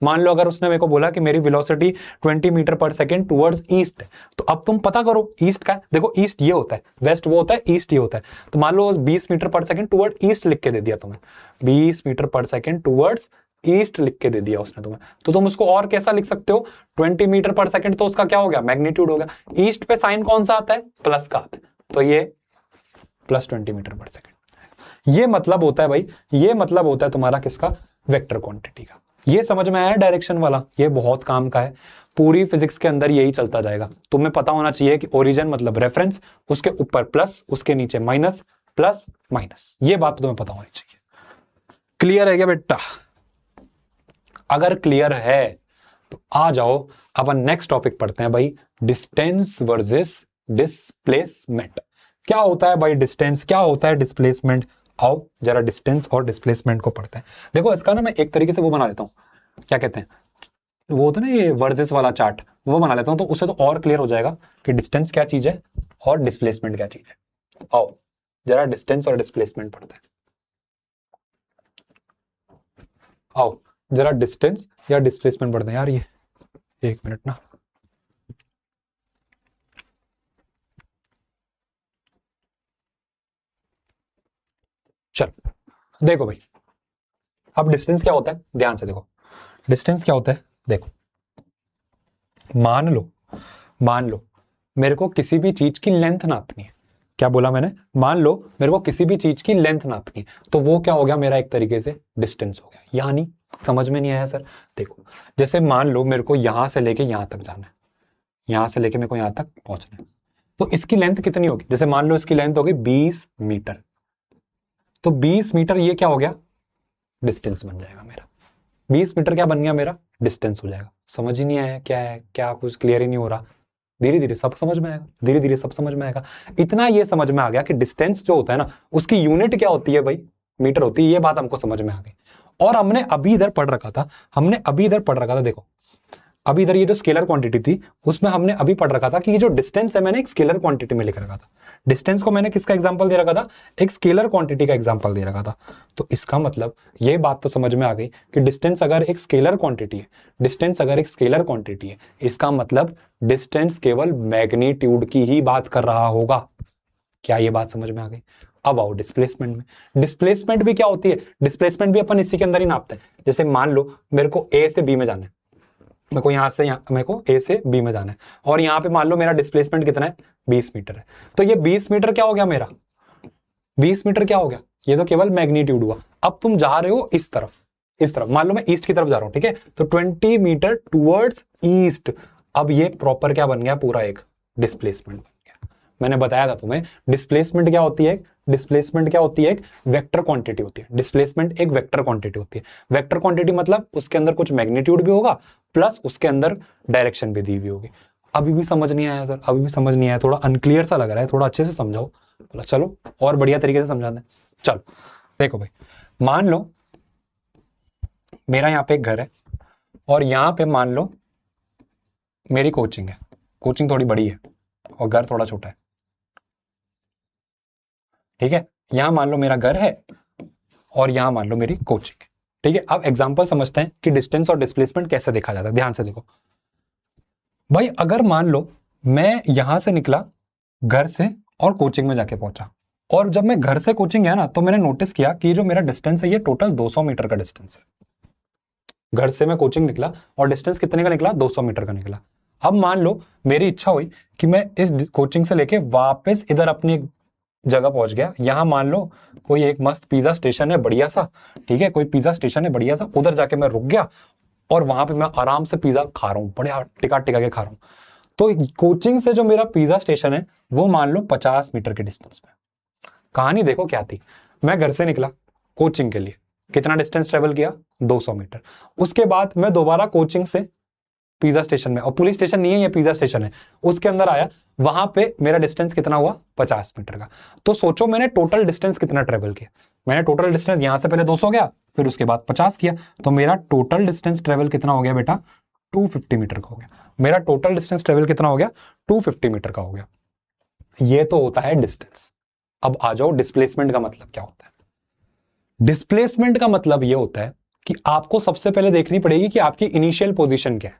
मान लो अगर उसने मेरे को बोला कि मेरी वेलोसिटी 20 मीटर पर सेकेंड टुवर्ड्स ईस्ट है, तो अब तुम पता करो ईस्ट का, देखो ईस्ट ये होता है, वेस्ट वो होता है, ईस्ट ये होता है। तो मान लो 20 मीटर पर सेकेंड टुवर्ड ईस्ट लिख के दे दिया तुम्हें, 20 मीटर पर सेकेंड टुवर्ड्स ईस्ट लिख के दे दिया उसने तुम्हें, तो तुम उसको और कैसा लिख सकते हो, 20 मीटर पर सेकंड, तो उसका क्या हो गया, मैग्नीट्यूड हो गया। ईस्ट पे साइन कौन सा आता है, प्लस का आता है, तो ये +20 मीटर पर सेकंड। ये मतलब होता है भाई, ये मतलब होता है तुम्हारा किसका, वेक्टर क्वांटिटी का। ये समझ में आया डायरेक्शन वाला, ये बहुत काम का है, पूरी फिजिक्स के अंदर यही चलता जाएगा। तुम्हें पता होना चाहिए कि ओरिजिन मतलब रेफरेंस, उसके ऊपर प्लस, उसके नीचे माइनस, प्लस माइनस, ये बात तुम्हें पता होनी चाहिए। क्लियर है क्या बेटा? अगर क्लियर है तो आ जाओ अपन नेक्स्ट टॉपिक पढ़ते हैं भाई, डिस्टेंस वर्सेस डिस्प्लेसमेंट। क्या होता है भाई डिस्टेंस, क्या होता है डिस्प्लेसमेंट, आओ जरा डिस्टेंस और डिस्प्लेसमेंट को पढ़ते हैं। देखो इसका ना मैं एक तरीके से वो बना देता हूं, क्या कहते हैं वो होता है ना ये वर्सेस वाला चार्ट, वो बना लेता हूं, तो उससे तो और क्लियर हो जाएगा कि डिस्टेंस क्या चीज है और डिस्प्लेसमेंट क्या चीज है। आओ जरा डिस्टेंस और डिस्प्लेसमेंट पढ़ते हैं। आओ जरा डिस्टेंस या डिस्प्लेसमेंट पढ़ते हैं यार, ये एक मिनट ना, चल देखो भाई, अब डिस्टेंस क्या होता है ध्यान से देखो, डिस्टेंस क्या होता है देखो, मान लो मेरे को किसी भी चीज की लेंथ नापनी है, क्या बोला मैंने, मान लो मेरे को किसी भी चीज की लेंथ नापनी है, तो वो क्या हो गया मेरा एक तरीके से डिस्टेंस हो गया। यानी समझ में नहीं आया सर, देखो जैसे मान लो मेरे को यहां से लेके यहां तक जाना है, यहां से लेके मेरे को यहां तक पहुंचना है, तो इसकी लेंथ कितनी होगी, जैसे मान लो इसकी लेंथ होगी 20 मीटर, तो 20 मीटर ये क्या हो गया, डिस्टेंस बन जाएगा मेरा। 20 मीटर क्या बन गया मेरा, डिस्टेंस हो जाएगा। समझ ही नहीं आया क्या है, क्या कुछ क्लियर ही नहीं हो रहा, धीरे धीरे सब समझ में आएगा, धीरे धीरे सब समझ में आएगा। इतना ये समझ में आ गया कि डिस्टेंस जो होता है ना उसकी यूनिट क्या होती है भाई, मीटर होती है, ये बात हमको समझ में आ गई। और हमने अभी इधर पढ़ रखा था, देखो अभी इधर ये जो स्केलर क्वांटिटी थी उसमें हमने अभी पढ़ रखा था कि ये जो डिस्टेंस है मैंने एक स्केलर क्वांटिटी में लिख रखा था। डिस्टेंस को मैंने किसका एग्जांपल दे रखा था, एक स्केलर क्वांटिटी का एग्जांपल दे रखा था। तो इसका मतलब ये बात तो समझ में आ गई कि डिस्टेंस अगर एक स्केलर क्वांटिटी है, इसका मतलब डिस्टेंस केवल मैग्नीट्यूड की ही बात कर रहा होगा। क्या ये बात समझ में आ गई? अब आओ डिस्प्लेसमेंट में। डिस्प्लेसमेंट भी क्या होती है? डिस्प्लेसमेंट भी अपन इसी के अंदर ही नापते हैं। जैसे मान लो मेरे को ए से बी में जाना है, मेरे को यहां से मेरे को ए से बी में जाना है, और यहां पे मान लो मेरा डिस्प्लेसमेंट कितना है, 20 मीटर है। तो ये 20 मीटर क्या हो गया मेरा, 20 मीटर क्या हो गया, ये तो केवल मैग्नीट्यूड हुआ। अब तुम जा रहे हो इस तरफ, मान लो मैं ईस्ट की तरफ जा रहा हूं, ठीक है, तो 20 मीटर टूवर्ड्स ईस्ट। अब ये प्रॉपर क्या बन गया, पूरा एक डिस्प्लेसमेंट बन गया। मैंने बताया था तुम्हें डिस्प्लेसमेंट क्या होती है, एक वेक्टर क्वांटिटी होती है। डिस्प्लेसमेंट एक वेक्टर क्वांटिटी होती है। वेक्टर क्वांटिटी मतलब उसके अंदर कुछ मैग्नीट्यूड भी होगा प्लस उसके अंदर डायरेक्शन भी दी हुई होगी। अभी भी समझ नहीं आया सर, अभी भी समझ नहीं आया, थोड़ा अनक्लियर सा लग रहा है, थोड़ा अच्छे से समझाओ। बोला चलो और बढ़िया तरीके से समझाते हैं। चलो देखो भाई, मान लो मेरा यहाँ पे एक घर है और यहाँ पे मान लो मेरी कोचिंग है। कोचिंग थोड़ी बड़ी है और घर थोड़ा छोटा है, ठीक है। यहां मान लो मेरा घर है और यहां मान लो मेरी कोचिंग है, ठीक है। अब एग्जांपल समझते हैं कि डिस्टेंस और डिस्प्लेसमेंट कैसे देखा जाता है। ध्यान से देखो भाई, अगर मान लो मैं यहां से निकला घर से और कोचिंग में जाके पहुंचा, और जब मैं घर से कोचिंग गया ना तो मैंने नोटिस किया कि जो मेरा डिस्टेंस है ये टोटल 200 मीटर का डिस्टेंस है। घर से मैं कोचिंग निकला और डिस्टेंस कितने का निकला, 200 मीटर का निकला। अब मान लो मेरी इच्छा हुई कि मैं इस कोचिंग से लेके वापस इधर अपनी जगह पहुंच गया। यहां मान लो कोई एक मस्त पिज्जा स्टेशन है बढ़िया सा, ठीक है, कोई पिज्जा स्टेशन है बढ़िया सा, उधर जाके मैं रुक गया और वहां पे मैं आराम से पिज्जा खा रहा हूं, बढ़िया टिका टिका के खा रहा हूं। तो कोचिंग से जो मेरा पिज्जा स्टेशन है वो मान लो 50 मीटर के डिस्टेंस पे। कहानी देखो क्या थी, मैं घर से निकला कोचिंग के लिए, कितना डिस्टेंस ट्रेवल किया, 200 मीटर। उसके बाद मैं दोबारा कोचिंग से पिज्जा स्टेशन में, और पुलिस स्टेशन नहीं है ये पिज्जा स्टेशन है, उसके अंदर आया, वहां पे मेरा डिस्टेंस कितना हुआ, 50 मीटर का। तो सोचो मैंने टोटल डिस्टेंस कितना ट्रेवल किया। मैंने टोटल डिस्टेंस यहां से पहले 200 गया, फिर उसके बाद 50 किया, तो मेरा टोटल डिस्टेंस ट्रेवल कितना हो गया बेटा, 250 मीटर का हो गया। मेरा टोटल डिस्टेंस ट्रेवल कितना हो गया, 250 मीटर का हो गया। ये तो होता है डिस्टेंस। अब आ जाओ डिस्प्लेसमेंट का मतलब क्या होता है। डिस्प्लेसमेंट का मतलब यह होता है कि आपको सबसे पहले देखनी पड़ेगी कि आपकी इनिशियल पोजीशन क्या है,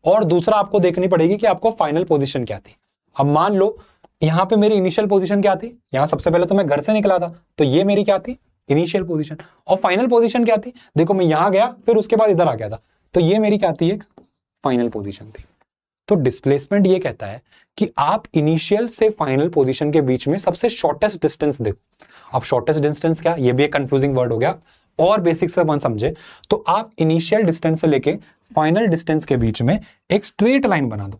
और दूसरा आपको देखनी पड़ेगी कि आपको फाइनल पोजीशन क्या थी। अब मान लो यहां पे मेरी इनिशियल पोजीशन क्या थी, यहां सबसे पहले तो मैं घर से निकला था, तो ये मेरी क्या थी, इनिशियल पोजीशन। और फाइनल पोजीशन क्या थी, देखो मैं यहां गया फिर उसके बाद इधर आ गया था, तो ये मेरी क्या थी, एक फाइनल पोजीशन थी। तो डिस्प्लेसमेंट ये कहता है कि आप इनिशियल से फाइनल पोजीशन के बीच में सबसे शॉर्टेस्ट डिस्टेंस देखो। अब शॉर्टेस्ट डिस्टेंस क्या, ये भी एक कंफ्यूजिंग वर्ड हो गया, और बेसिक से अपन समझे तो आप इनिशियल डिस्टेंस से लेके फाइनल डिस्टेंस के बीच में एक स्ट्रेट लाइन बना दो।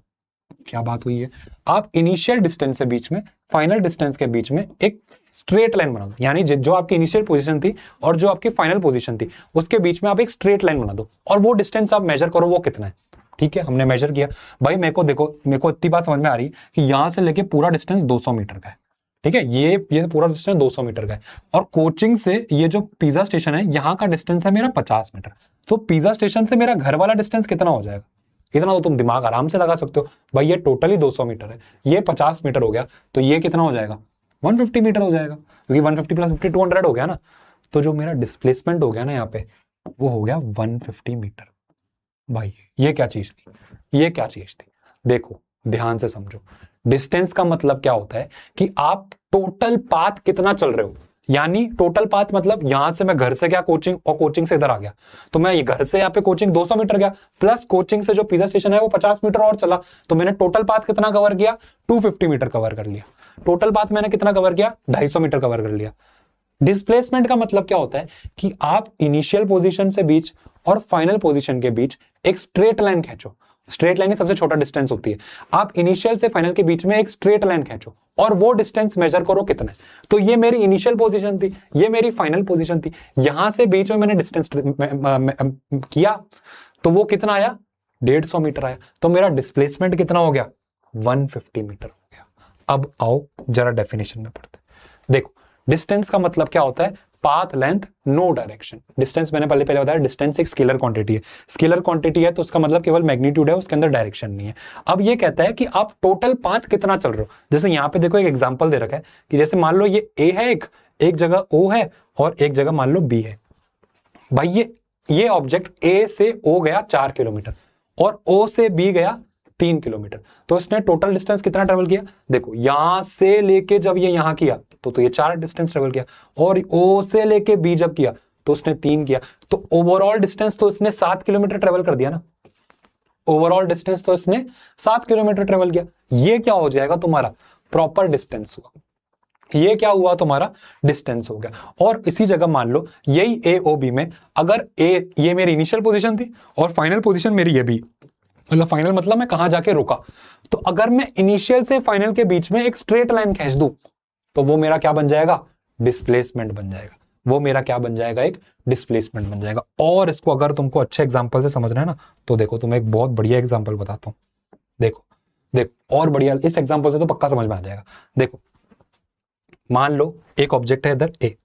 क्या बात हुई है, आप इनिशियल डिस्टेंस से बीच में फाइनल डिस्टेंस के बीच में एक स्ट्रेट लाइन बना दो, यानी जो आपकी इनिशियल पोजीशन थी और जो आपकी फाइनल पोजीशन थी उसके बीच में आप एक स्ट्रेट लाइन बना दो, और वो डिस्टेंस आप मेजर करो वो कितना है। ठीक है, हमने मेजर किया भाई, मेरे को देखो, मेरे को इतनी बात समझ में आ रही कि यहां से लेके पूरा डिस्टेंस 200 मीटर का है, ठीक है, ये पूरा डिस्टेंस 200 मीटर का है, और कोचिंग से ये जो पिज्जा स्टेशन है यहाँ का डिस्टेंस है मेरा 50 मीटर। तो पिज्जा स्टेशन से मेरा घर वाला डिस्टेंस कितना हो जाएगा, इतना तो तुम दिमाग आराम से लगा सकते हो भाई, ये टोटली 200 मीटर है, ये 50 मीटर हो गया, तो ये कितना हो जाएगा, 150 मीटर हो जाएगा, क्योंकि 150 प्लस 50 200 हो गया ना। तो जो मेरा डिस्प्लेसमेंट हो गया ना यहाँ पे, वो हो गया 150 मीटर। भाई ये क्या चीज थी, ये क्या चीज थी, देखो ध्यान से समझो। डिस्टेंस का मतलब क्या होता है कि आप टोटल पाथ कितना चल रहे हो, यानी टोटल पाथ मतलब यहां से मैं घर से गया कोचिंग, और कोचिंग से इधर आ गया, तो मैं घर से यहाँ पे कोचिंग 200 मीटर गया, प्लस कोचिंग से जो पिज्जा स्टेशन है वो 50 मीटर और चला, तो मैंने टोटल पाथ कितना कवर किया, 250 मीटर कवर कर लिया। टोटल पाथ मैंने कितना कवर किया, 250 मीटर कवर कर लिया। डिस्प्लेसमेंट का मतलब क्या होता है कि आप इनिशियल पोजीशन से बीच और फाइनल पोजीशन के बीच एक स्ट्रेट लाइन खींचो। स्ट्रेट लाइन ही सबसे छोटा डिस्टेंस होती है। आप इनिशियल से फाइनल के बीच में एक स्ट्रेट लाइन खींचो और वो डिस्टेंस मेजर करो कितना है। तो ये मेरी इनिशियल पोजीशन थी, ये मेरी फाइनल पोजीशन थी, यहां से बीच में मैंने डिस्टेंस किया, तो वो कितना आया, 150 मीटर आया। तो मेरा डिस्प्लेसमेंट कितना हो गया, 150 मीटर हो गया। अब आओ जरा डेफिनेशन में पढ़ते हैं। देखो डिस्टेंस का मतलब क्या होता है, path length no direction. Distance मैंने पहले बताया, डिस्टेंस एक स्केलर क्वांटिटी है। स्केलर क्वांटिटी है तो उसका मतलब केवल मैग्नीट्यूड है, उसके अंदर डायरेक्शन नहीं है। अब ये कहता है कि आप टोटल पाथ कितना चल रहे हो। जैसे यहाँ पे देखो एक एग्जांपल दे रखा है कि जैसे मान लो ये ए है, एक जगह ओ है और एक जगह मान लो बी है। भाई ये ऑब्जेक्ट ए से ओ गया 4 किलोमीटर और ओ से बी गया 3 किलोमीटर, तो इसने टोटल डिस्टेंस कितना ट्रेवल किया? देखो यहां से लेके जब ये यहां किया तो ये 4 डिस्टेंस ट्रेवल किया, और ओ से लेके बी जब किया तो उसने 3 किया, तो ओवरऑल डिस्टेंस तो इसने 7 किलोमीटर ट्रेवल कर दिया ना। ओवरऑल डिस्टेंस तो इसने 7 किलोमीटर ट्रेवल किया। ये क्या हो जाएगा तुम्हारा? प्रॉपर डिस्टेंस हुआ। ये क्या हुआ? तुम्हारा डिस्टेंस हो गया। और इसी जगह मान लो यही ए ओ बी में अगर ए ये मेरी इनिशियल पोजीशन थी और फाइनल पोजीशन मेरी ये बी, मतलब फाइनल मतलब मैं कहां जाके रुका, तो अगर मैं इनिशियल से फाइनल के बीच में एक स्ट्रेट लाइन खींच दूं तो वो मेरा क्या बन जाएगा? डिस्प्लेसमेंट बन जाएगा। वो मेरा क्या बन जाएगा? एक डिस्प्लेसमेंट बन जाएगा। और इसको अगर तुमको अच्छे एग्जांपल से समझना है ना तो देखो तुम्हें एक बहुत बढ़िया एग्जांपल बताता हूं। देखो देखो और बढ़िया, इस एग्जांपल से तो पक्का समझ में आ जाएगा। देखो मान लो एक ऑब्जेक्ट है इधर ए,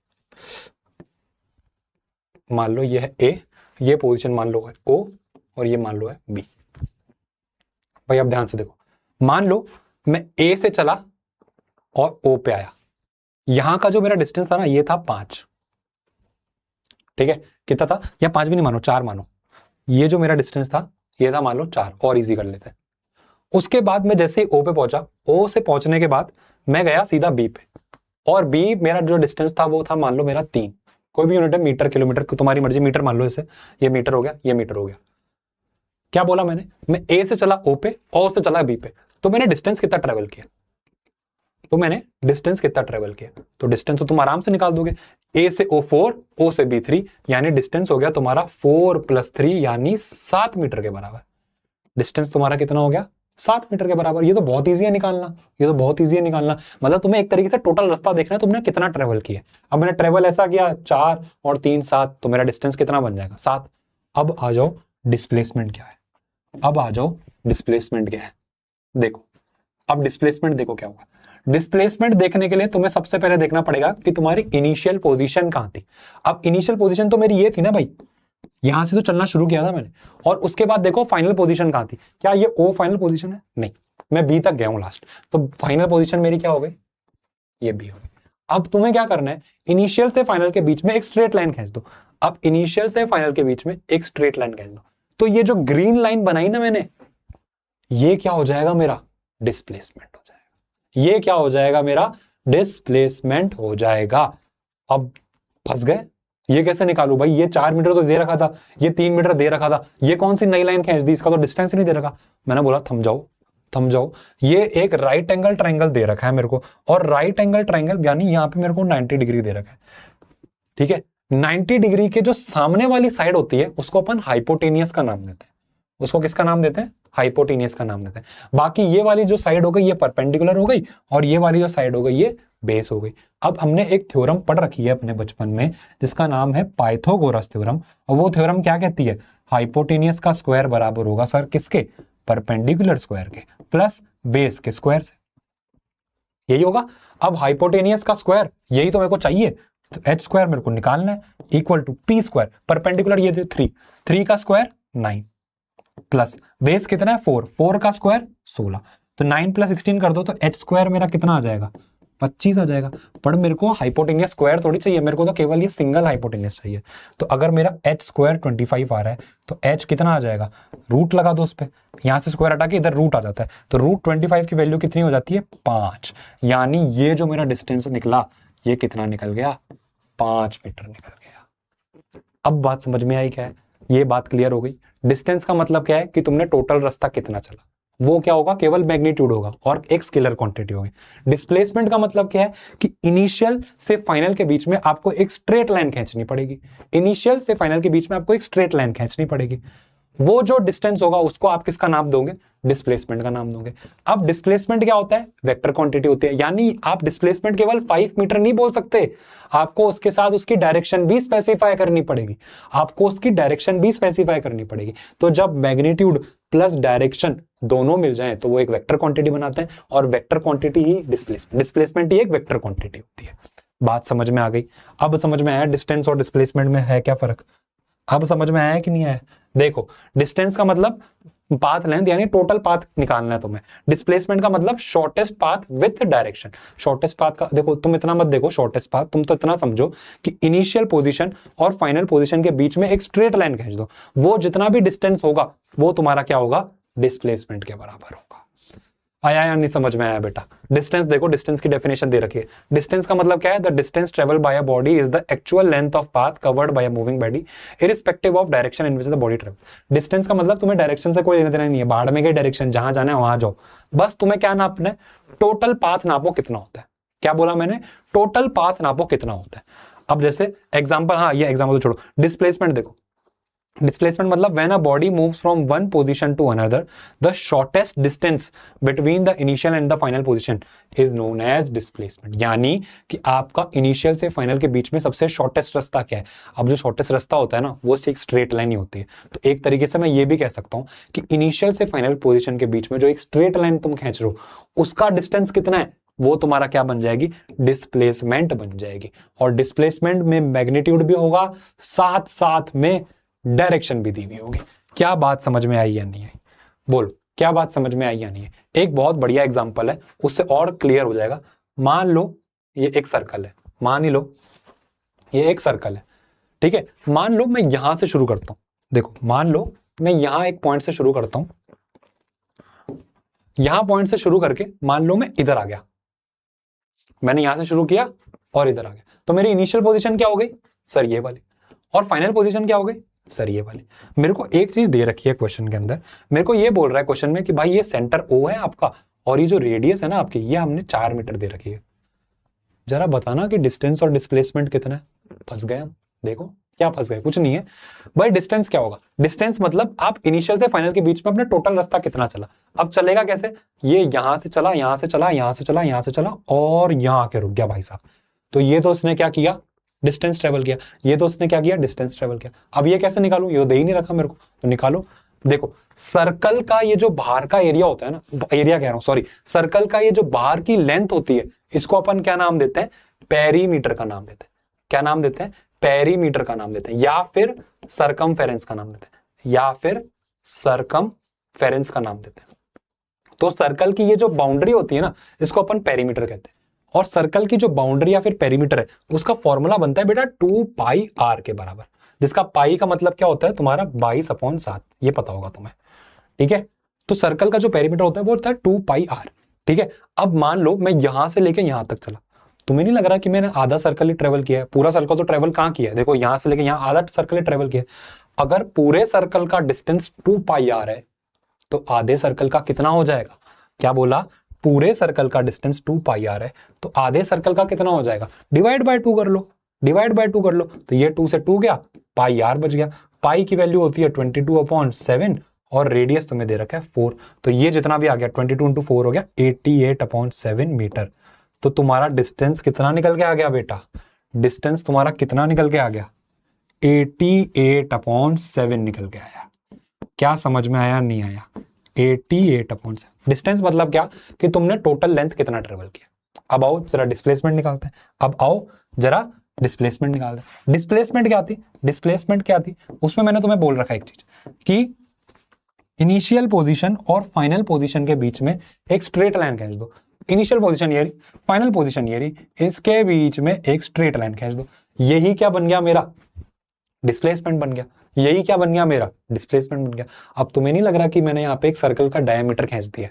मान लो ये है ए, ये पोजीशन मान लो है ओ और ये मान लो है बी। भाई अब ध्यान से देखो, मान लो मैं ए से चला और ओ पे आया, यहां का जो मेरा डिस्टेंस था ना ये था 5, ठीक है? कितना था? या 5 भी नहीं मानो, 4 मानो। ये जो मेरा डिस्टेंस था ये था मान लो 4, और इजी कर लेते हैं। उसके बाद मैं जैसे ही ओ पे पहुंचा, ओ से पहुंचने के बाद मैं गया सीधा बी पे, और बी मेरा जो डिस्टेंस था वो था मान लो मेरा 3, कोई भी यूनिट है, मीटर किलोमीटर तुम्हारी मर्जी, मीटर मान लो इसे, ये मीटर हो गया, ये मीटर हो गया। क्या बोला मैंने? मैं ए से चला ओ पे, ओ से चला बी पे, तो मैंने डिस्टेंस कितना ट्रेवल किया? तो डिस्टेंस तो तुम आराम से निकाल दोगे। ए से ओ 4, ओ से बी 3, यानी डिस्टेंस हो गया तुम्हारा 4 + 3 यानी 7 मीटर के बराबर। डिस्टेंस तुम्हारा कितना हो गया? 7 मीटर के बराबर। ये तो बहुत ईजी है निकालना, मतलब तुम्हें एक तरीके से टोटल रास्ता देखना है तुमने कितना ट्रेवल किया। अब मैंने ट्रेवल ऐसा किया 4 और 3 7, तो मेरा डिस्टेंस कितना बन जाएगा? 7। अब आ जाओ डिस्प्लेसमेंट क्या है? देखो अब डिस्प्लेसमेंट देखो क्या होगा। डिस्प्लेसमेंट देखने के लिए तुम्हें सबसे पहले देखना पड़ेगा कि तुम्हारी इनिशियल पोजीशन कहां थी। अब इनिशियल पोजीशन तो मेरी ये थी ना भाई, यहां से तो चलना शुरू किया था मैंने, और उसके बाद देखो फाइनल पोजीशन कहां थी। क्या ये ओ फाइनल पोजीशन है? नहीं, मैं बी तक गया हूं लास्ट, तो फाइनल पोजीशन मेरी क्या हो गई? ये बी हो गई। अब तुम्हें क्या करना है? इनिशियल से फाइनल के बीच में एक स्ट्रेट लाइन खींच दो। अब इनिशियल से फाइनल के बीच में एक स्ट्रेट लाइन खींच दो, तो ये जो ग्रीन लाइन बनाई ना मैंने, ये क्या हो जाएगा? मेरा डिस्प्लेसमेंट हो जाएगा। ये क्या हो जाएगा? मेरा डिस्प्लेसमेंट हो जाएगा। अब फंस गए, ये कैसे निकालू भाई? ये 4 मीटर तो दे रखा था, ये 3 मीटर दे रखा था, ये कौन सी नई लाइन खींच दी? इसका तो डिस्टेंस नहीं दे रखा। मैंने बोला थम जाओ, ये एक राइट एंगल ट्रायंगल दे रखा है मेरे को, और राइट एंगल ट्रायंगल यानी यहां पे मेरे को 90 डिग्री दे रखा है, ठीक है? 90 डिग्री के जो सामने वाली साइड होती है उसको अपन हाइपोटेनियस का नाम देते हैं। उसको किसका नाम देते हैं? हाइपोटेनियस का नाम देते हैं। बाकी ये वाली जो साइड हो गई ये परपेंडिकुलर हो गई, और ये वाली जो साइड हो गई ये बेस हो गई। अब हमने एक थ्योरम पढ़ रखी है अपने बचपन में जिसका नाम है पाइथागोरस थ्योरम, और वो थ्योरम क्या कहती है? हाइपोटेनियस का स्क्वायर बराबर होगा सर किसके? परपेंडिकुलर स्क्वायर के प्लस बेस के स्क्वायर से, यही होगा। अब हाइपोटेनियस का स्क्वायर यही तो मेरे को चाहिए, तो h स्क्वायर मेरे को निकालना है, equal to p square, perpendicular ये 3 का स्क्वायर 9 प्लस बेस कितना है 4 का स्क्वायर 16, तो 9 + 16 कर दो तो h स्क्वायर मेरा कितना आ जाएगा? 25 आ जाएगा। पर मेरे को हाइपोटेनियस स्क्वायर थोड़ी चाहिए, मेरे को तो केवल ये सिंगल हाइपोटेनियस चाहिए। तो अगर मेरा h स्क्वायर 25 आ रहा है तो h कितना आ जाएगा? रूट लगा दो उस पर, यहां से स्क्वायर हटा के इधर रूट आ जाता है, तो रूट 25 की वैल्यू कितनी हो जाती है? 5। यानी ये जो मेरा डिस्टेंस निकला ये कितना निकल गया? 5 मीटर निकल गया। अब बात समझ में आई क्या है? ये बात क्लियर हो गई। डिस्टेंस का मतलब क्या है कि तुमने टोटल रास्ता कितना चला, वो क्या होगा? केवल मैग्नीट्यूड होगा और एक स्केलर क्वांटिटी होगी। डिस्प्लेसमेंट का मतलब क्या है कि इनिशियल से फाइनल के बीच में आपको एक स्ट्रेट लाइन खींचनी पड़ेगी। वो जो डिस्टेंस होगा उसको आप किसका नाम दोगे? डिस्प्लेसमेंट का नाम दोगे। अब डिस्प्लेसमेंट क्या होता है? वेक्टर क्वांटिटी होती है, यानी आप डिस्प्लेसमेंट केवल 5 मीटर नहीं बोल सकते, आपको उसके साथ उसकी डायरेक्शन भी स्पेसिफाई करनी पड़ेगी। तो जब मैग्नीट्यूड प्लस डायरेक्शन दोनों मिल जाए तो वो एक वेक्टर क्वांटिटी बनाते हैं, और वेक्टर क्वांटिटी ही डिस्प्लेसमेंट ही एक वेक्टर क्वांटिटी होती है। बात समझ में आ गई? अब समझ में आया डिस्टेंस और डिस्प्लेसमेंट में है क्या फर्क? अब समझ में आया कि नहीं आया? देखो, डिस्टेंस का मतलब पाथ लेंथ यानी टोटल पाथ निकालना है तुम्हें। डिस्प्लेसमेंट का मतलब shortest path with direction. Shortest path का देखो, तुम इतना मत देखो शॉर्टेस्ट पाथ, तुम तो इतना समझो कि इनिशियल पोजीशन और फाइनल पोजीशन के बीच में एक स्ट्रेट लाइन खींच दो, वो जितना भी डिस्टेंस होगा वो तुम्हारा क्या होगा? डिस्प्लेसमेंट के बराबर होगा। आया या नहीं समझ में आया बेटा? डिस्टेंस देखो, डिस्टेंस की डेफिनेशन दे रखी है। डिस्टेंस का मतलब क्या है? The distance travel by a body is the actual length of path covered by a moving body irrespective of direction in which the body travel. Distance का मतलब तुम्हें डायरेक्शन से कोई लेना देना नहीं है, बाहर में गई डायरेक्शन, जहां जाना है वहां जाओ, बस तुम्हें क्या नापना है? टोटल पाथ नापो कितना होता है। क्या बोला मैंने? टोटल पाथ नापो कितना होता है। अब जैसे एग्जाम्पल, हाँ ये एग्जाम्पल तो छोड़ो, डिस्प्लेसमेंट देखो। डिस्प्लेसमेंट मतलब when a body moves from one position to another the shortest distance between the initial and the final position is known as displacement. यानी कि आपका इनिशियल से फाइनल के बीच में सबसे शॉर्टेस्ट रास्ता क्या है? अब जो शॉर्टेस्ट रास्ता होता है ना, वो एक स्ट्रेट लाइन ही होती है। तो एक तरीके से मैं ये भी कह सकता हूं कि इनिशियल से फाइनल पोजीशन के बीच में जो एक स्ट्रेट लाइन तुम खींच रहे हो, उसका डिस्टेंस कितना है? वो तुम्हारा क्या बन जाएगी? डिस्प्लेसमेंट बन जाएगी। और डिस्प्लेसमेंट में मैग्नीट्यूड भी होगा, साथ साथ में डायरेक्शन भी दी हुई होगी। क्या बात समझ में आई या नहीं आई? बोलो, क्या बात समझ में आई या नहीं है? एक बहुत बढ़िया एग्जांपल है, उससे और क्लियर हो जाएगा। मान लो ये एक सर्कल है, मान ही लो ये एक सर्कल है, ठीक है। मान लो मैं यहां से शुरू करता हूं, देखो मान लो मैं यहां एक पॉइंट से शुरू करता हूं, यहां पॉइंट से शुरू करके मान लो मैं इधर आ गया, मैंने यहां से शुरू किया और इधर आ गया, तो मेरी इनिशियल पोजीशन क्या हो गई? सर ये वाली। और फाइनल पोजीशन क्या हो गई? सर ये वाली। मेरे को एक चीज दे रखी है क्वेश्चन के अंदर, मेरे को ये बोल रहा है क्वेश्चन में कि भाई ये सेंटर O है आपका, और ये जो रेडियस है ना आपकी, ये हमने 4 मीटर दे रखी है। जरा बताना कि डिस्टेंस और डिस्प्लेसमेंट कितना है? फंस गए हम। देखो क्या फंस गए? कुछ नहीं है भाई। डिस्टेंस क्या होगा? डिस्टेंस मतलब आप इनिशियल से फाइनल के बीच में अपना टोटल रास्ता कितना चला। अब चलेगा कैसे? ये यहां से चला, यहां से चला, यहां से चला, यहां से चला, और यहां आके रुक गया भाई साहब। तो ये तो उसने क्या किया? डिस्टेंस ट्रेवल किया। ये तो उसने क्या किया? डिस्टेंस ट्रेवल किया। अब ये कैसे निकालूं? ये दे ही नहीं रखा मेरे को, तो निकालो। देखो सर्कल का ये जो बाहर का एरिया होता है ना, एरिया कह रहा हूं सॉरी, सर्कल का ये जो बाहर की लेंथ होती है, इसको अपन क्या नाम देते हैं? पेरीमीटर का नाम देते हैं। क्या नाम देते हैं? पेरीमीटर का नाम देते हैं, या फिर सरकमफेरेंस का नाम देते हैं, या फिर सरकमफेरेंस का नाम देते हैं। तो सर्कल की ये जो बाउंड्री होती है ना, इसको अपन पेरीमीटर कहते हैं। और सर्कल की जो बाउंड्री या फिर पेरीमीटर है, उसका फॉर्मूला बनता है बेटा 2πr के बराबर, जिसका पाई का मतलब क्या होता है तुम्हारा? 22/7। ये पता होगा तुम्हें, ठीक है। तो सर्कल का जो पेरीमीटर होता है वो होता है 2πr, ठीक है। अब मान लो मैं यहां से लेके यहां तक चला, तुम्हें नहीं लग रहा कि मैंने आधा सर्कल ही ट्रेवल किया है? पूरा सर्कल तो ट्रेवल कहां किया है? देखो यहां से लेके यहां आधा सर्कल ही ट्रेवल किया है। अगर पूरे सर्कल का डिस्टेंस 2πr है, तो आधे सर्कल का कितना हो जाएगा? क्या बोला? पूरे सर्कल का डिस्टेंस 2πr है, तो आधे सर्कल का कितना हो जाएगा? डिवाइड बाय 2 कर लो, डिवाइड बाय 2 कर लो, तो ये 2 से 2 गया, πr बच गया। पाई की वैल्यू होती है 22/7 और रेडियस तुम्हें दे रखा है 4, तो ये जितना भी आ गया 22 × 4 हो गया 88/7 मीटर। तो तुम्हारा डिस्टेंस कितना निकल के आ गया बेटा? डिस्टेंस तुम्हारा कितना निकल के आ गया? 88/7 निकल के आया। क्या समझ में आया? नहीं आया? 88/7। डिस्टेंस मतलब क्या? कि तुमने टोटल लेंथ कितना ट्रेवल किया। अब आओ जरा डिस्प्लेसमेंट निकालते हैं। अब आओ जरा डिस्प्लेसमेंट निकालते हैं। डिस्प्लेसमेंट क्या थी? डिस्प्लेसमेंट क्या थी? उसमें मैंने तुम्हें बोल रखा है एक चीज कि इनिशियल पोजीशन और फाइनल पोजीशन के बीच में एक स्ट्रेट लाइन खींच दो। इनिशियल पोजीशन ये रही, फाइनल पोजीशन ये रही, इसके बीच में एक स्ट्रेट लाइन खींच दो। यही क्या बन गया मेरा? डिस्प्लेसमेंट बन गया। यही क्या बन गया मेरा? डिस्प्लेसमेंट बन गया। अब तुम्हें नहीं लग रहा कि मैंने यहाँ पे एक सर्कल का डायमीटर खींच दिया?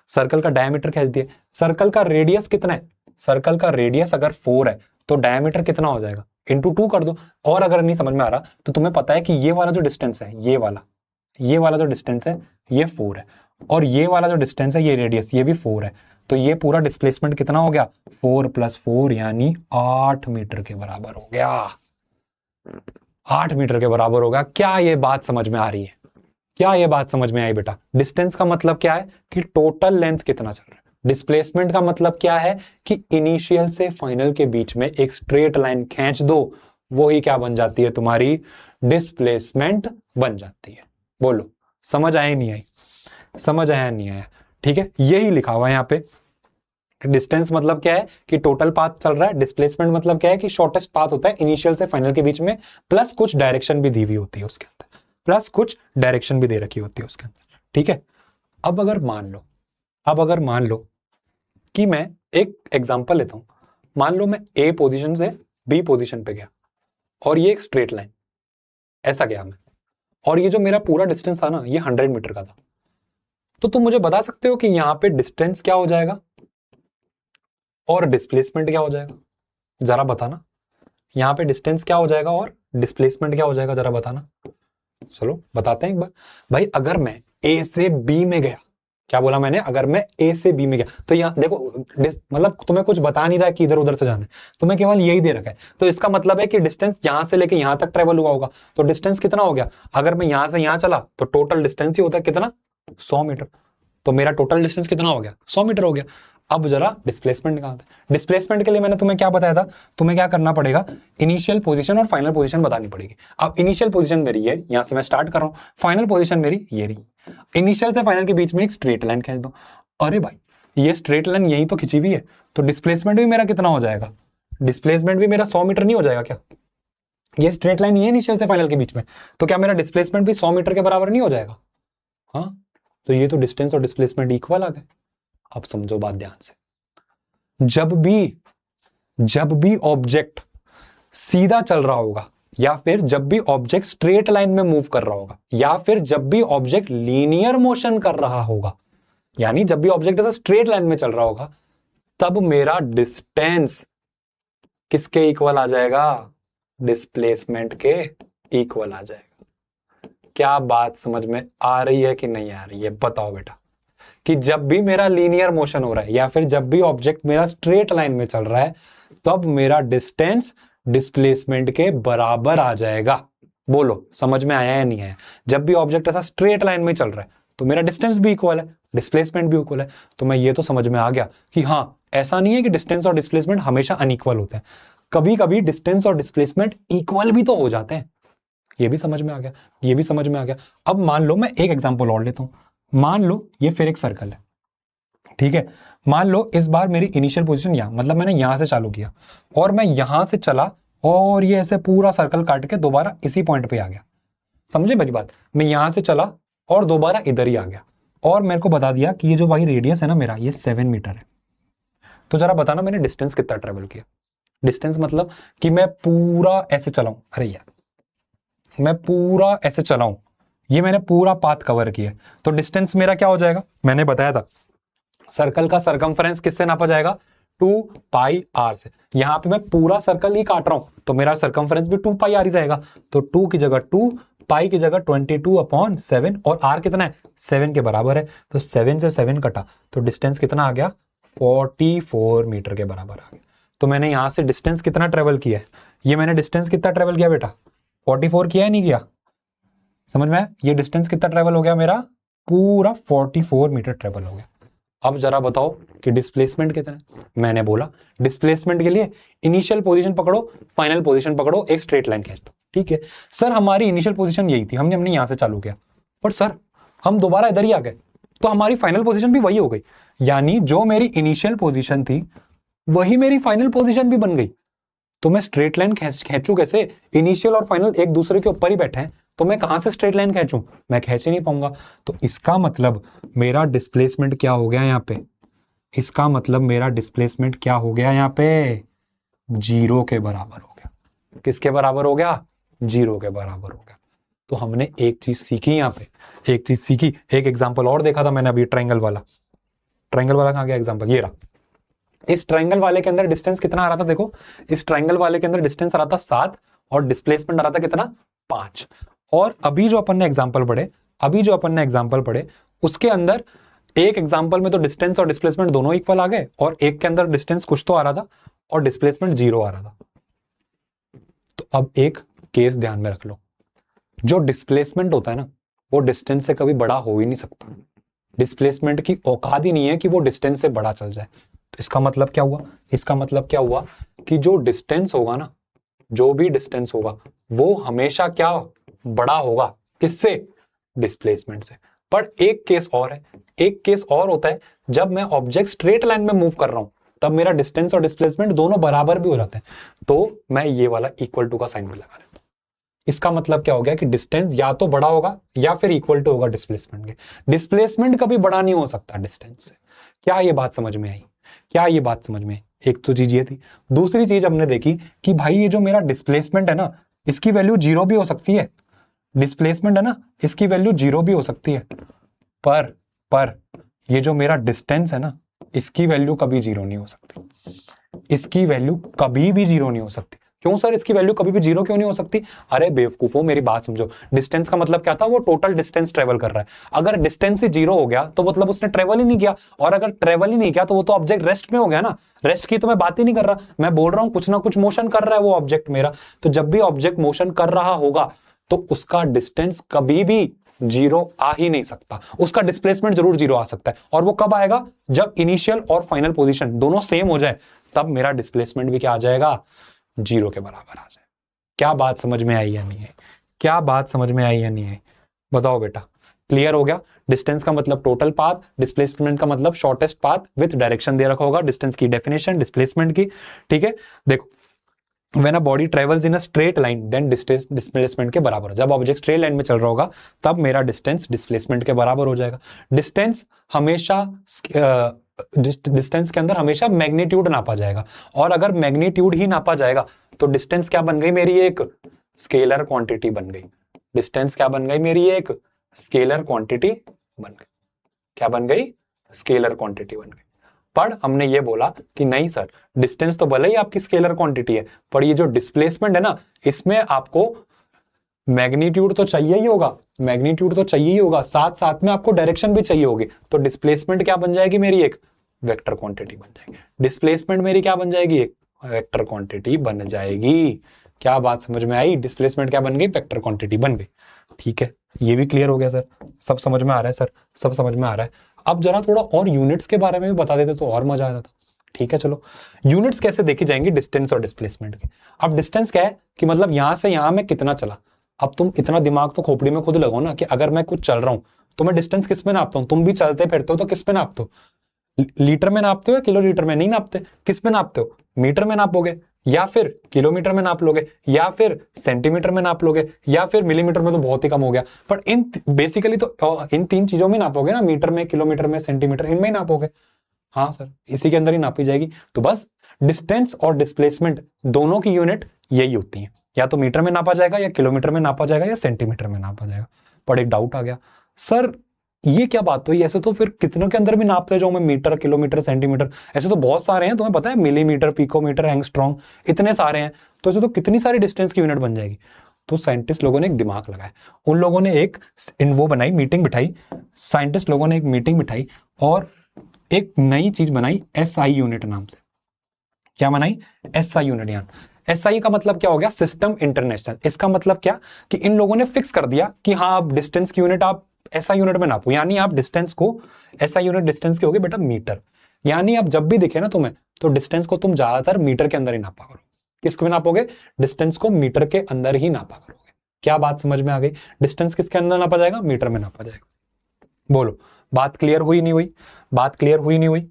सर्कल का डायमीटर खींच दिया। सर्कल का रेडियस कितना है? सर्कल का रेडियस अगर 4 है तो डायमीटर कितना हो जाएगा? इंटू 2 कर दो। और अगर नहीं समझ में आ रहा तो तुम्हें पता है कि ये वाला जो डिस्टेंस है, ये वाला जो डिस्टेंस है ये 4 है, और ये वाला जो डिस्टेंस है ये रेडियस, ये भी 4 है। तो ये पूरा डिस्प्लेसमेंट कितना हो गया? 4 + 4 यानी 8 मीटर के बराबर हो गया। 8 मीटर के बराबर होगा। क्या ये बात समझ में आ रही है? क्या ये बात समझ में आई बेटा? डिस्टेंस का मतलब क्या है? कि टोटल लेंथ कितना चल रहा है। डिस्प्लेसमेंट का मतलब क्या है? कि इनिशियल से फाइनल के बीच में एक स्ट्रेट लाइन खींच दो, वो ही क्या बन जाती है? तुम्हारी डिस्प्लेसमेंट बन जाती है। बोलो समझ आया नहीं आई? समझ आया नहीं आया? ठीक है, यही लिखा हुआ है यहाँ पे डिस्टेंस मतलब क्या है कि टोटल पाथ चल रहा है, डिस्प्लेसमेंट मतलब क्या है कि शॉर्टेस्ट पाथ होता है इनिशियल से फाइनल के बीच में, प्लस कुछ डायरेक्शन भी दी हुई होती है उसके अंदर, प्लस कुछ डायरेक्शन भी दे रखी होती है उसके अंदर, ठीक है। अब अगर मान लो कि मैं एक एग्जांपल लेता हूं, मान लो मैं ए पोजीशन से बी पोजीशन पे गया और ये एक स्ट्रेट लाइन ऐसा गया मैं, और ये जो मेरा पूरा डिस्टेंस था ना ये 100 मीटर का था, तो तुम मुझे बता सकते हो कि यहां पे डिस्टेंस क्या हो जाएगा और डिस्प्लेसमेंट क्या हो जाएगा, जरा बताना। यहां पे डिस्टेंस क्या हो जाएगा और डिस्प्लेसमेंट क्या हो जाएगा, जरा बताना। चलो बताते हैं एक बार। भाई अगर मैं ए से बी में गया, क्या बोला मैंने, अगर मैं ए से बी में गया, तो यहाँ देखो मतलब तुम्हें कुछ बता नहीं रहा है कि इधर उधर से जाना है, तुम्हें केवल यही दे रखा है, तो इसका मतलब है कि डिस्टेंस यहां से लेके यहां तक ट्रेवल हुआ होगा, तो डिस्टेंस कितना हो गया, अगर मैं यहां से यहां चला तो टोटल डिस्टेंस ही होता है कितना, 100 मीटर, तो मेरा टोटल डिस्टेंस कितना हो गया, 100 मीटर हो गया। अब जरा डिस्प्लेसमेंट निकालते हैं। डिस्प्लेसमेंट के लिए मैंने तुम्हें क्या बताया था, तुम्हें क्या करना पड़ेगा, इनिशियल पोजीशन और फाइनल पोजीशन बतानी पड़ेगी। अब इनिशियल पोजीशन मेरी ये, यहां से मैं स्टार्ट कर रहा हूं, फाइनल पोजीशन मेरी ये रही, इनिशियल से फाइनल के बीच में एक स्ट्रेट लाइन खींच दो। अरे भाई ये स्ट्रेट लाइन यही तो खिंची हुई है, तो डिस्प्लेसमेंट भी मेरा कितना हो जाएगा, डिस्प्लेसमेंट भी मेरा 100 मीटर नहीं हो जाएगा क्या, ये स्ट्रेट लाइन ये इनिशियल से फाइनल के बीच में, तो क्या मेरा डिस्प्लेसमेंट भी 100 मीटर के बराबर नहीं हो जाएगा। हाँ, तो ये तो डिस्टेंस और डिस्प्लेसमेंट इक्वल आ गए। अब समझो बात ध्यान से, जब भी ऑब्जेक्ट सीधा चल रहा होगा, या फिर जब भी ऑब्जेक्ट स्ट्रेट लाइन में मूव कर रहा होगा, या फिर जब भी ऑब्जेक्ट लीनियर मोशन कर रहा होगा, यानी जब भी ऑब्जेक्ट ऐसा स्ट्रेट लाइन में चल रहा होगा, तब मेरा डिस्टेंस किसके इक्वल आ जाएगा, डिस्प्लेसमेंट के इक्वल आ जाएगा। क्या बात समझ में आ रही है कि नहीं आ रही है, बताओ बेटा। कि जब भी मेरा लीनियर मोशन हो रहा है या फिर जब भी ऑब्जेक्ट मेरा स्ट्रेट लाइन में चल रहा है, तब मेरा डिस्टेंस डिस्प्लेसमेंट के बराबर आ जाएगा। बोलो समझ में आया या नहीं आया। जब भी ऑब्जेक्ट ऐसा स्ट्रेट लाइन में चल रहा है तो मेरा डिस्टेंस भी इक्वल है, डिस्प्लेसमेंट भी इक्वल है। तो मैं ये तो समझ में आ गया कि हाँ, ऐसा नहीं है कि डिस्टेंस और डिस्प्लेसमेंट हमेशा अनइक्वल होते हैं, कभी कभी डिस्टेंस और डिस्प्लेसमेंट इक्वल भी तो हो जाते हैं। ये भी समझ में आ गया, ये भी समझ में आ गया। अब मान लो मैं एक एग्जांपल और लेता हूं। मान लो ये फिर एक सर्कल है, ठीक है। मान लो इस बार मेरी इनिशियल पोजीशन यहां, मतलब मैंने यहां से चालू किया और मैं यहां से चला और ये ऐसे पूरा सर्कल काट के दोबारा इसी पॉइंट पे आ गया। समझे मेरी बात, मैं यहां से चला और दोबारा इधर ही आ गया और मेरे को बता दिया कि ये जो भाई रेडियस है ना मेरा, ये 7 मीटर है। तो जरा बताना मैंने डिस्टेंस कितना ट्रेवल किया। डिस्टेंस मतलब कि मैं पूरा ऐसे चलाऊं, अरे यार मैं पूरा ऐसे चलाऊं, ये मैंने पूरा पाथ कवर किया, तो डिस्टेंस मेरा क्या हो जाएगा, मैंने बताया था सर्कल का सरकमफ्रेंस किससे नापा जाएगा, 2 पाई आर से। यहां पे मैं पूरा सर्कल ही काट रहा हूं तो मेरा सरकमफ्रेंस भी 2 पाई आर ही रहेगा। तो 2 की जगह 2, पाई की जगह 22/7 और आर कितना है, 7 के बराबर है। तो 7 से 7 कटा तो डिस्टेंस कितना आ गया, 44 मीटर के बराबर आ गया। तो मैंने यहां से डिस्टेंस कितना ट्रेवल किया है, ये मैंने डिस्टेंस कितना ट्रेवल किया बेटा, 44 किया है नहीं किया, समझ में आया। ये डिस्टेंस कितना ट्रेवल हो गया मेरा, पूरा 44 मीटर ट्रेवल हो गया। अब जरा बताओ कि डिस्प्लेसमेंट कितना है। मैंने बोला डिस्प्लेसमेंट के लिए इनिशियल पोजीशन पकड़ो, फाइनल पोजीशन पकड़ो, एक स्ट्रेट लाइन खींच दो। ठीक है सर, हमारी इनिशियल पोजीशन यही थी, हमने यहां से चालू किया, पर सर हम दोबारा इधर ही आ गए तो हमारी फाइनल पोजीशन भी वही हो गई। यानी जो मेरी इनिशियल पोजीशन थी वही मेरी फाइनल पोजीशन भी बन गई। तो मैं स्ट्रेट लाइन खींचू कैसे, इनिशियल और फाइनल एक दूसरे के ऊपर ही बैठे हैं, तो मैं कहां से स्ट्रेट लाइन खींचूं, मैं खींच ही नहीं पाऊंगा। तो इसका मतलब मेरा डिस्प्लेसमेंट क्या हो गया यहां पे, इसका मतलब मेरा डिस्प्लेसमेंट क्या हो गया यहां पे, 0 के बराबर हो गया। किसके बराबर हो गया, 0 के बराबर हो गया। तो हमने एक चीज सीखी यहां पे, एक चीज सीखी। एक एग्जाम्पल और देखा था मैंने अभी, ट्रायंगल वाला कहां गया एग्जाम्पल, ये रहा। इस ट्रायंगल वाले के अंदर डिस्टेंस कितना आ रहा था, देखो इस ट्रायंगल वाले के अंदर डिस्टेंस आ रहा था 7 और डिस्प्लेसमेंट आ रहा था कितना, 5। और अभी जो अपन ने एग्जांपल पढ़े उसके अंदर एक एग्जांपल में तो डिस्टेंस और डिस्प्लेसमेंट दोनों इक्वल आ गए और एक के अंदर डिस्टेंस कुछ तो आ रहा था और डिस्प्लेसमेंट 0 आ रहा था। तो अब एक केस ध्यान में रख लो, जो डिस्प्लेसमेंट होता है ना वो डिस्टेंस से कभी बड़ा हो ही नहीं सकता। डिस्प्लेसमेंट की औकात ही नहीं है कि वो डिस्टेंस से बड़ा चल जाए। तो इसका मतलब क्या हुआ कि जो डिस्टेंस होगा ना, जो भी डिस्टेंस होगा वो हमेशा क्या बड़ा होगा, किससे, डिस्प्लेसमेंट से। पर एक केस और है, एक केस और होता है जब मैं ऑब्जेक्ट स्ट्रेट लाइन में मूव कर रहा हूं तब मेरा डिस्टेंस और डिस्प्लेसमेंट दोनों बराबर भी हो जाते हैं, तो मैं ये वाला इक्वल टू का साइन भी लगा लेता हूं। इसका मतलब क्या हो गया कि डिस्टेंस या तो बड़ा होगा या फिर इक्वल टू होगा डिस्प्लेसमेंट के। डिस्प्लेसमेंट कभी बड़ा नहीं हो सकता डिस्टेंस से। क्या ये बात समझ में आई? क्या ये बात समझ में आई? एक तो चीज ये थी। दूसरी चीज हमने देखी कि भाई ये जो मेरा डिस्प्लेसमेंट है ना, इसकी वैल्यू 0 भी हो सकती है। डिस्प्लेसमेंट है ना, इसकी वैल्यू 0 भी हो सकती है, पर ये जो मेरा डिस्टेंस है ना, इसकी वैल्यू कभी 0 नहीं हो सकती। इसकी वैल्यू कभी भी 0 नहीं हो सकती। क्यों सर इसकी वैल्यू कभी भी 0 क्यों नहीं हो सकती? अरे बेवकूफो, मेरी बात समझो। डिस्टेंस का मतलब क्या था? वो टोटल डिस्टेंस ट्रेवल कर रहा है। अगर डिस्टेंस ही 0 हो गया तो मतलब उसने ट्रेवल ही नहीं किया, और अगर ट्रेवल ही नहीं किया तो वो तो ऑब्जेक्ट रेस्ट में हो गया ना। रेस्ट की तो मैं बात ही नहीं कर रहा, मैं बोल रहा हूं कुछ ना कुछ मोशन कर रहा है वो ऑब्जेक्ट मेरा। तो जब भी ऑब्जेक्ट मोशन कर रहा होगा तो उसका डिस्टेंस कभी भी 0 आ ही नहीं सकता। उसका डिस्प्लेसमेंट जरूर 0 आ सकता है, और वो कब आएगा? जब इनिशियल और फाइनल पोजीशन दोनों सेम हो जाए, तब मेरा डिस्प्लेसमेंट भी क्या आ जाएगा? 0 के बराबर आ जाए। क्या बात समझ में आई या नहीं है? क्या बात समझ में आई या नहीं है? बताओ बेटा, क्लियर हो गया? डिस्टेंस का मतलब टोटल पाथ, डिस्प्लेसमेंट का मतलब शॉर्टेस्ट पाथ विथ डायरेक्शन दे रखा होगा। डिस्टेंस की डेफिनेशन, डिस्प्लेसमेंट की, ठीक है। देखो, when a body travels in a straight line then distance displacement के बराबर हो। जब ऑब्जेक्ट स्ट्रेट लाइन में चल रहा होगा तब मेरा डिस्टेंस डिस्प्लेसमेंट के बराबर हो जाएगा। डिस्टेंस हमेशा डिस्टेंस के अंदर हमेशा मैग्नीट्यूड नापा जाएगा, और अगर मैग्नीट्यूड ही नापा जाएगा तो डिस्टेंस क्या बन गई मेरी? एक स्केलर क्वांटिटी बन गई। डिस्टेंस क्या बन गई मेरी? एक स्केलर क्वांटिटी बन गई। क्या बन गई? स्केलर क्वांटिटी बन गई। पर हमने ये बोला कि नहीं सर, डिस्टेंस तो भले ही आपकी स्केलर क्वांटिटी है, पर ये जो डिस्प्लेसमेंट है ना, इसमें आपको मैग्नीट्यूड तो चाहिए ही होगा। मैग्नीट्यूड तो चाहिए ही होगा, साथ साथ में आपको डायरेक्शन भी चाहिए होगी। तो डिस्प्लेसमेंट क्या बन जाएगी मेरी? एक वेक्टर क्वांटिटी बन जाएगी। डिस्प्लेसमेंट मेरी क्या बन जाएगी? एक वेक्टर क्वांटिटी बन जाएगी। क्या बात समझ में आई? डिस्प्लेसमेंट क्या बन गई? वेक्टर क्वांटिटी बन गई। ठीक है, ये भी क्लियर हो गया सर? सब समझ में आ रहा है सर? सब समझ में आ रहा है? अब जरा थोड़ा और यूनिट्स के बारे में भी बता देते तो और मजा आ रहा था। ठीक है, चलो यूनिट्स कैसे देखी जाएंगी डिस्टेंस और डिस्प्लेसमेंट की। अब डिस्टेंस क्या है कि मतलब यहां से यहां मैं कितना चला। अब तुम इतना दिमाग तो खोपड़ी में खुद लगाओ ना, कि अगर मैं कुछ चल रहा हूं तो मैं डिस्टेंस किस में नापता हूं? तुम भी चलते फिरते हो तो किस में नापते हो? लीटर में नापते हो या किलोमीटर में? नहीं नापते। किस में नापते हो? मीटर में नापोगे, या फिर किलोमीटर में नाप लोगे, या फिर सेंटीमीटर में नाप लोगे, या फिर मिलीमीटर में तो बहुत ही कम हो गया। पर इन बेसिकली तो इन 3 चीजों में नापोगे ना, मीटर में, किलोमीटर में, सेंटीमीटर, इनमें ही नापोगे। हाँ सर, इसी के अंदर ही नापी जाएगी। तो बस डिस्टेंस और डिस्प्लेसमेंट दोनों की यूनिट यही होती है, या तो मीटर में नापा जाएगा, या किलोमीटर में नापा जाएगा, या सेंटीमीटर में नापा जाएगा। पर एक डाउट आ गया, सर ये क्या बात हुई? ऐसे तो फिर कितनों के अंदर भी नापते जाओ मैं, मीटर, किलोमीटर, सेंटीमीटर, ऐसे तो बहुत सारे हैं, तुम्हें पता है, मिलीमीटर, पिकोमीटर, एंगस्ट्रॉम, इतने सारे हैं। तो ऐसे तो कितनी सारी डिस्टेंस की यूनिट बन जाएगी। तो साइंटिस्ट लोगों ने एक दिमाग लगाया, उन लोगों ने एक वो बनाई, मीटिंग बिठाई, साइंटिस्ट लोगों ने एक मीटिंग बिठाई और एक नई चीज बनाई, एसआई यूनिट नाम से। क्या बनाई? SI unit. यान एसआई का मतलब क्या हो गया? System international. इसका मतलब क्या कि इन लोगों ने फिक्स कर दिया कि हाँ, आप डिस्टेंस की यूनिट आप एसआई यूनिट में नापो, यानी आप डिस्टेंस को, एसआई यूनिट डिस्टेंस की होगी बेटा मीटर। यानी आप जब भी दिखे ना तुम्हें, तो डिस्टेंस को तुम ज्यादातर मीटर के अंदर ही नापा करो। किसके में नापोगे? डिस्टेंस को मीटर के अंदर ही नापा करोगे। क्या बात समझ में आ गई? डिस्टेंस किसके अंदर नापा जाएगा? मीटर में नापा जाएगा। बोलो, बात क्लियर हुई नहीं हुई? बात क्लियर हुई नहीं हुई?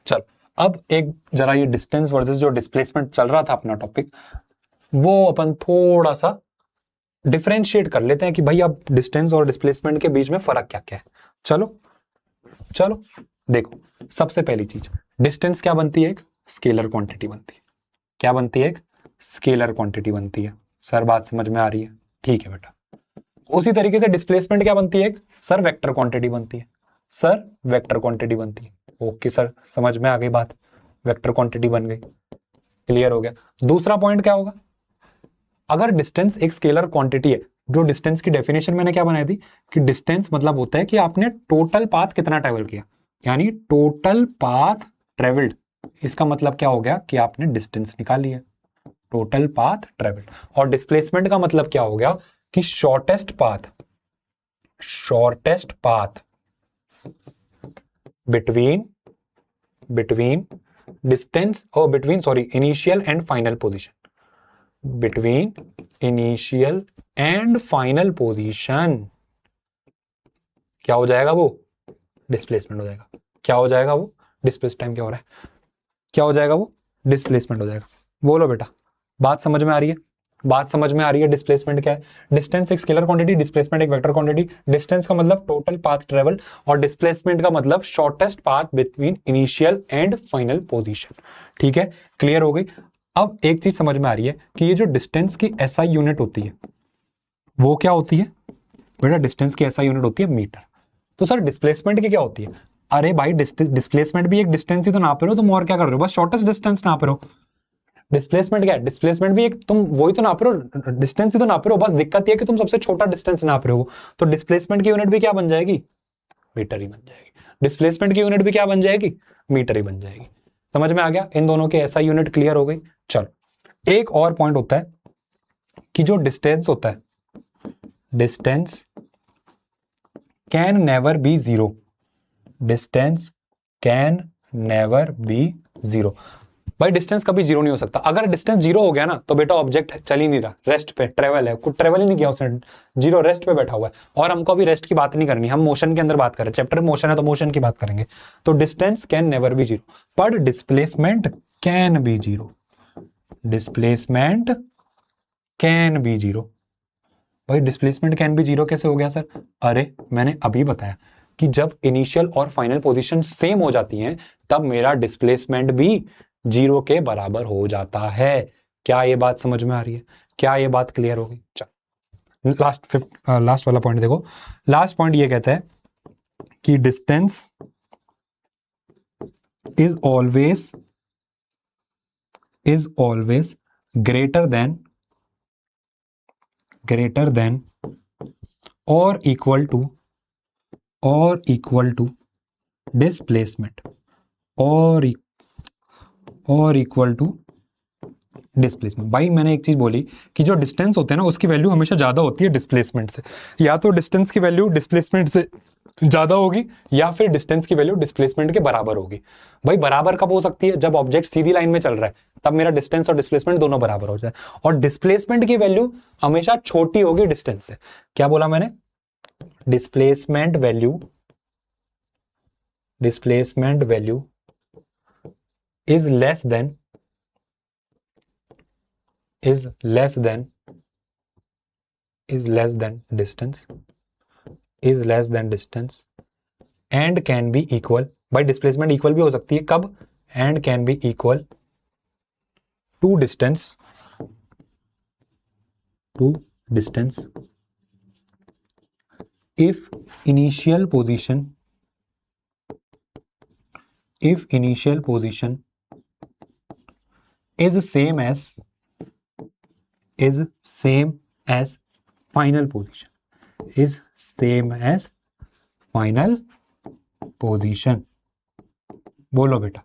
चल, अब एक जरा ये डिस्टेंस वर्सेस जो डिस्प्लेसमेंट चल रहा था अपना टॉपिक, वो अपन थोड़ा सा डिफरेंशिएट कर लेते हैं कि भाई अब डिस्टेंस और डिस्प्लेसमेंट के बीच में फर्क क्या क्या है। चलो चलो देखो, सबसे पहली चीज, डिस्टेंस क्या बनती है? एक स्केलर क्वांटिटी बनती है। क्या बनती है? एक स्केलर क्वांटिटी बनती है। सर बात समझ में आ रही है? ठीक है बेटा। उसी तरीके से डिस्प्लेसमेंट क्या बनती है? एक सर वेक्टर क्वांटिटी बनती है। सर वेक्टर क्वांटिटी बनती है। ओके सर, समझ में आ गई बात, वेक्टर क्वांटिटी बन गई, क्लियर हो गया। दूसरा पॉइंट क्या होगा? अगर डिस्टेंस एक स्केलर क्वांटिटी है, जो डिस्टेंस की डेफिनेशन मैंने क्या बनाई थी कि डिस्टेंस मतलब होता है कि आपने टोटल पाथ कितना ट्रेवल किया, यानी टोटल पाथ ट्रेवल्ड। इसका मतलब क्या हो गया कि आपने डिस्टेंस निकाली है, टोटल पाथ ट्रेवल्ड। और डिस्प्लेसमेंट का मतलब क्या हो गया कि shortest path between distance or between initial and final position, between initial and final position क्या हो जाएगा? वो डिस्प्लेसमेंट हो जाएगा। क्या हो जाएगा वो डिस्प्लेस टाइम क्या हो रहा है, क्या हो जाएगा वो डिस्प्लेसमेंट हो जाएगा। बोलो बेटा, बात समझ में आ रही है, बात समझ में आ रही है। डिस्प्लेसमेंट क्या है, डिस्टेंस एक स्केलर क्वांटिटी, डिस्प्लेसमेंट एक वेक्टर क्वांटिटी। डिस्टेंस का मतलब टोटल पाथ ट्रेवल और डिस्प्लेसमेंट का मतलब shortest path between initial and final position. ठीक है, क्लियर हो गई। अब एक चीज समझ में आ रही है कि ये जो डिस्टेंस की एसआई यूनिट होती है वो क्या होती है बेटा, डिस्टेंस की एसआई यूनिट होती है मीटर। तो सर डिस्प्लेसमेंट की क्या होती है, अरे भाई डिस्प्लेसमेंट भी एक डिस्टेंस ही तो नाप रहे हो, तुम और क्या कर रहे हो, बस शॉर्टेस्ट डिस्टेंस नाप रहे हो। डिस्प्लेसमेंट क्या है, डिस्प्लेसमेंट भी एक तुम वही तो नाप रहे हो, डिस्टेंस ही तो नाप रहे हो, बस दिक्कत ये है कि तुम सबसे छोटा डिस्टेंस नाप रहे हो। तो डिस्प्लेसमेंट की यूनिट भी क्या बन जाएगी, मीटर ही बन जाएगी। डिस्प्लेसमेंट की यूनिट भी क्या बन जाएगी, मीटर ही बन जाएगी। समझ में आ गया, इन दोनों के ऐसा यूनिट क्लियर हो गई। चलो एक और पॉइंट होता है कि जो डिस्टेंस होता है, distance can never be zero, distance can never be zero. भाई डिस्टेंस कभी जीरो नहीं हो सकता। अगर डिस्टेंस जीरो हो गया ना तो बेटा ऑब्जेक्ट चल ही नहीं रहा, रेस्ट पे ट्रेवल है, कुछ ट्रेवल ही नहीं किया उसने, जीरो रेस्ट पे बैठा हुआ है। और हमको अभी रेस्ट की बात नहीं करनी, हम मोशन के अंदर बात करें, चैप्टर में मोशन है तो मोशन की बात करेंगे। तो distance can never be zero, पर displacement can be zero, displacement can be zero. भाई डिस्प्लेसमेंट कैन बी जीरो कैसे हो गया सर, अरे मैंने अभी बताया कि जब इनिशियल और फाइनल पोजीशन सेम हो जाती हैं तब मेरा डिस्प्लेसमेंट भी जीरो के बराबर हो जाता है। क्या ये बात समझ में आ रही है, क्या ये बात क्लियर हो गई। चल लास्ट वाला पॉइंट देखो, लास्ट पॉइंट ये कहता है कि distance is always greater than और इक्वल टू डिस्प्लेसमेंट और इक्वल टू डिस्प्लेसमेंट। भाई मैंने एक चीज बोली कि जो डिस्टेंस होते हैं ना उसकी वैल्यू हमेशा ज्यादा होती है डिस्प्लेसमेंट से, या तो डिस्टेंस की वैल्यू डिस्प्लेसमेंट से ज्यादा होगी या फिर डिस्टेंस की वैल्यू डिस्प्लेसमेंट के बराबर होगी। भाई बराबर कब हो सकती है, जब ऑब्जेक्ट सीधी लाइन में चल रहा है तब मेरा डिस्टेंस और डिस्प्लेसमेंट दोनों बराबर हो जाए, और डिस्प्लेसमेंट की वैल्यू हमेशा छोटी होगी डिस्टेंस से। क्या बोला मैंने, displacement value is less than distance and can be equal, भाई डिस्प्लेसमेंट इक्वल भी हो सकती है कब, and can be equal to distance if initial position is same as final position। बोलो बेटा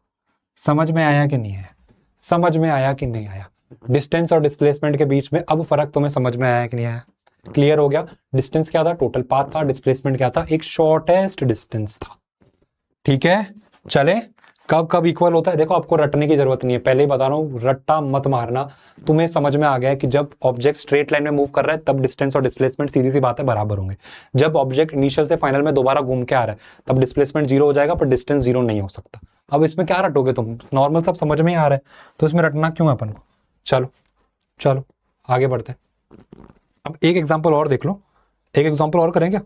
समझ में आया कि नहीं आया, समझ में आया कि नहीं आया, डिस्टेंस और डिस्प्लेसमेंट के बीच में अब फर्क तुम्हें समझ में आया कि नहीं आया, क्लियर हो गया। डिस्टेंस क्या था, टोटल पाथ था, डिस्प्लेसमेंट क्या था, एक शॉर्टेस्ट डिस्टेंस था। ठीक है, चले कब कब इक्वल होता है, देखो आपको रटने की जरूरत नहीं है, पहले ही बता रहा हूं, रट्टा मत मारना। तुम्हें समझ में आ गया है कि जब ऑब्जेक्ट स्ट्रेट लाइन में मूव कर रहा है तब डिस्टेंस और डिस्प्लेसमेंट सीधी सी बात है बराबर होंगे। जब ऑब्जेक्ट इनिशियल से फाइनल में दोबारा घूम के आ रहा है तब डिस्प्लेसमेंट जीरो हो जाएगा पर डिस्टेंस जीरो नहीं हो सकता। अब इसमें क्या रटोगे तुम, नॉर्मल सब समझ में ही आ रहा है तो इसमें रटना क्यों है अपन को। चलो चलो आगे बढ़ते हैं। अब एक एग्जाम्पल और देख लो, एक एग्जाम्पल और करें क्या,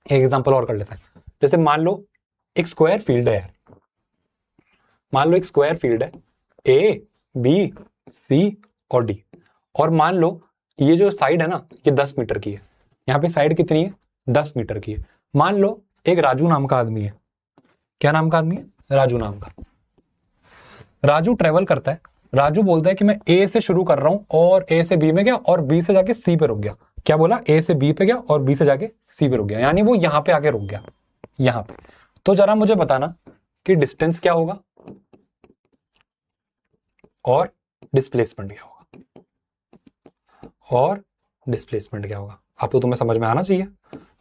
एक एग्जाम्पल और कर लेते हैं। जैसे मान लो एक स्क्वायर फील्ड है यार, मान लो एक स्क्वायर फील्ड है ए बी सी और डी, और मान लो ये जो साइड है ना ये 10 मीटर की है, यहाँ पे साइड कितनी है 10 मीटर की है। मान लो एक राजू नाम का आदमी है, क्या नाम का आदमी है, राजू नाम का। राजू ट्रेवल करता है, राजू बोलता है कि मैं ए से शुरू कर रहा हूं और ए से बी में गया और बी से जाके सी पे रुक गया। क्या बोला, ए से बी पे गया और बी से जाके सी पे रुक गया, यानी वो यहां पे आके रुक गया यहां पे। तो जरा मुझे बताना कि डिस्टेंस क्या होगा और डिस्प्लेसमेंट क्या होगा, और डिस्प्लेसमेंट क्या होगा। अब तो तुम्हें समझ में आना चाहिए,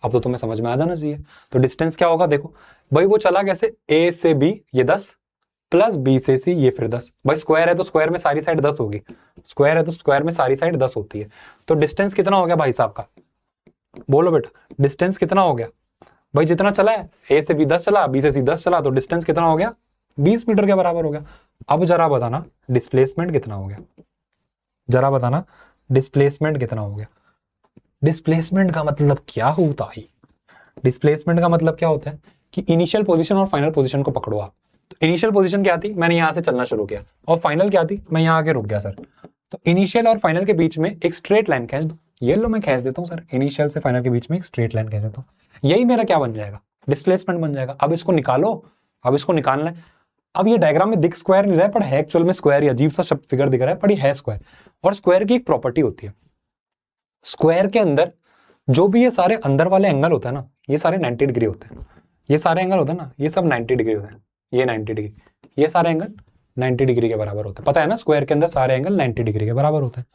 अब तो तुम्हें समझ में आ जाना चाहिए। तो डिस्टेंस क्या होगा, देखो भाई वो चला कैसे, ए से बी ये 10 प्लस बी से सी ये फिर 10। भाई स्क्वायर है तो स्क्वायर में सारी साइड 10 होगी, स्क्वायर है तो स्क्वायर में सारी साइड 10 होती है। तो डिस्टेंस कितना हो गया भाई साहब का, बोलो बेटा डिस्टेंस कितना हो गया, भाई जितना चला है, ए से बी 10 चला, बी से सी 10 चला, तो डिस्टेंस कितना हो गया? 20 मीटर के बराबर हो गया। अब जरा बताना डिस्प्लेसमेंट कितना हो गया, जरा बताना डिस्प्लेसमेंट कितना हो गया। डिस्प्लेसमेंट का मतलब क्या होता है? डिस्प्लेसमेंट का मतलब क्या होता है कि इनिशियल पोजीशन और फाइनल पोजीशन को पकड़ो आप। तो इनिशियल पोजीशन क्या थी? मैंने यहां से चलना शुरू किया। और फाइनल क्या थी? मैं यहां आके रुक गया सर। तो इनिशियल और फाइनल के बीच में एक स्ट्रेट लाइन खींच दो। ये लो मैं खींच देता हूं सर, इनिशियल से फाइनल के बीच में एक स्ट्रेट लाइन खींच देता हूं। यही मेरा क्या बन जाएगा? डिस्प्लेसमेंट बन जाएगा। अब इसको निकालो, अब इसको निकालना है। अब ये डायग्राम में दिख स्क्वायर नहीं रहा है, पर है एक्चुअल में स्क्वायर ही, अजीब सा शब्द फिगर दिख रहा है, पर ये है स्क्वायर। और स्क्वायर की एक प्रॉपर्टी होती है, स्क्वायर के अंदर जो भी ये सारे अंदर वाले एंगल होता है ना, ये सारे 90 डिग्री होते हैं। ये सारे एंगल होते हैं ना, ये सब 90 डिग्री होते हैं। ये 90 डिग्री, ये सारे एंगल 90 डिग्री के बराबर होते हैं। पता है ना, स्क्वायर के अंदर सारे एंगल 90 डिग्री के बराबर होते हैं।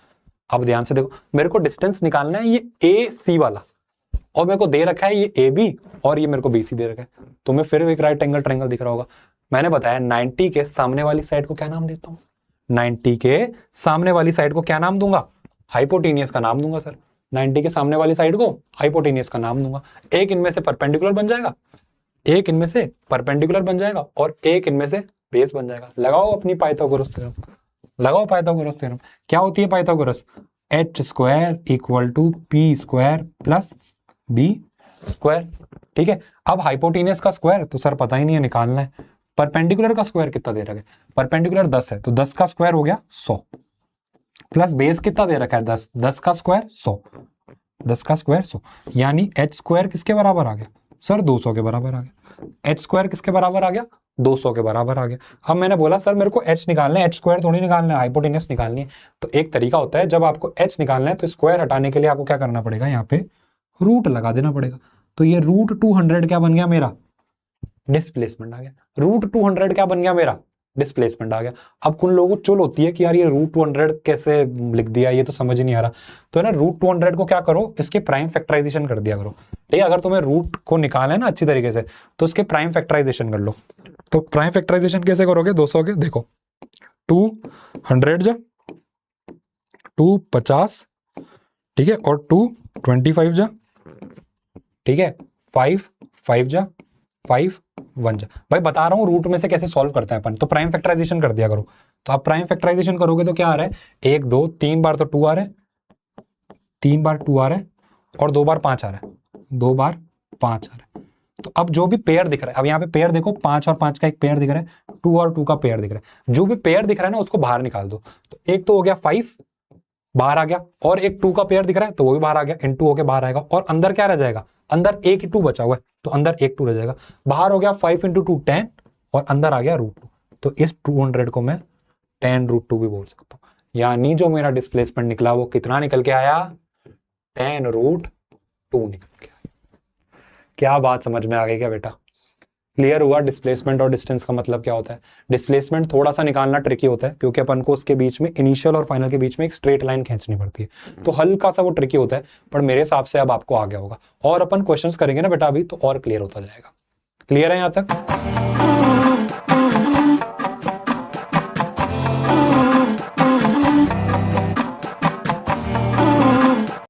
अब ध्यान से देखो, मेरे को डिस्टेंस निकालना है ये ए सी वाला, और मेरे को दे रखा है ये ए बी, और ये मेरे को बी सी दे रखा है। तुम्हें फिर एक राइट एंगल ट्रायंगल दिख रहा होगा। मैंने बताया 90 के सामने वाली साइड को क्या नाम देता हूं? 90 के सामने वाली साइड को क्या नाम दूंगा? हाइपोटेनियस का नाम दूंगा सर। 90 के सामने वाली साइड को हाइपोटेनियस का नाम दूंगा। एक इनमें से परपेंडिकुलर बन जाएगा, एक इनमें से परपेंडिकुलर बन जाएगा, और एक इनमें से बेस बन जाएगा। लगाओ अपनी पाइथागोरस थ्योरम, लगाओ पाइथागोरस थ्योरम। क्या होती है Pythagoras? H square equal to P square plus B square. ठीक है। अब हाइपोटेनियस का स्क्वायर तो सर पता ही नहीं है, निकालना है। परपेंडिकुलर का स्क्वायर कितना दे रखा है? परपेंडिकुलर 10 है, तो 10 का स्क्वायर हो गया 100, प्लस बेस कितना दे रखा है? 10, 10 का स्क्वायर 100, 10 का स्क्वायर 100, यानी एच स्क्वायर किसके बराबर आ गया सर? 200 के बराबर आ गया। एच स्क्वायर किसके बराबर आ गया? 200 के बराबर आ गया। अब मैंने बोला सर मेरे को एच निकालना है, एच स्क्वायर थोड़ी निकालना है, हाइपोटेनियस निकालनी है। तो एक तरीका होता है, जब आपको एच निकालना है तो स्क्वायर हटाने के लिए आपको क्या करना पड़ेगा? यहाँ पे रूट लगा देना पड़ेगा। तो ये रूट 200 क्या बन गया मेरा? डिस्प्लेसमेंट आ गया। रूट 200 क्या बन गया मेरा? डिस्प्लेसमेंट आ गया। अब कुछ लोगों को चुल होती है कि यार ये रूट 200 कैसे लिख दिया, ये तो समझ ही नहीं आ रहा। तो है ना, रूट 200 को क्या करो, इसके प्राइम फैक्टराइजेशन कर दिया करो। ठीक है, अगर तुम्हें रूट को निकालना है ना अच्छी तरीके से, तो इसके प्राइम फैक्टराइजेशन कर लो। तो प्राइम फैक्टराइजेशन कैसे करोगे? 200 के देखो 200 जा 250, ठीक है, और 225 जा, ठीक है, 5 जा 5 1 जा। भाई बता रहा हूं रूट में से कैसे सॉल्व करते हैं अपन। तो प्राइम फैक्टराइजेशन कर दिया करो। तो आप प्राइम फैक्टराइजेशन करोगे तो क्या आ रहा है? 1 2 3 बार तो 2 आ रहा है, 3 बार 2 आ रहा है, और 2 बार 5 आ रहा है, 2 बार 5 आ रहा है। तो अब जो भी पेयर दिख रहा है, अब यहाँ पे पेयर देखो, 5 और 5 का एक पेयर दिख रहा है, 2 और 2 का पेयर दिख रहा है। जो भी पेयर दिख रहा है ना उसको बाहर निकाल दो। तो एक तो हो गया 5 बाहर आ गया, और एक 2 का पेयर दिख रहा है तो वो भी बाहर आ गया, इनटू होके बाहर आएगा, और अंदर क्या रह जाएगा? अंदर एक 2 बचा हुआ है, तो अंदर एक 2 रह जाएगा। बाहर हो गया 5 × 2 10, और अंदर आ गया √2। तो इस 200 को मैं 10√2 भी बोल सकता हूँ। यानी जो मेरा डिस्प्लेसमेंट निकला वो कितना निकल के आया? 10√2 निकल के आया। क्या बात समझ में आ गई क्या बेटा? क्लियर हुआ डिस्प्लेसमेंट और डिस्टेंस का मतलब क्या होता है? डिस्प्लेसमेंट थोड़ा सा निकालना ट्रिकी होता है, क्योंकि अपन को उसके बीच में इनिशियल और फाइनल के बीच में एक स्ट्रेट लाइन खींचनी पड़ती है। तो हल्का सा वो ट्रिकी होता है, पर मेरे हिसाब से अब आपको आ गया होगा। और अपन क्वेश्चंस करेंगे ना बेटा अभी, तो और क्लियर होता जाएगा। क्लियर है यहाँ तक?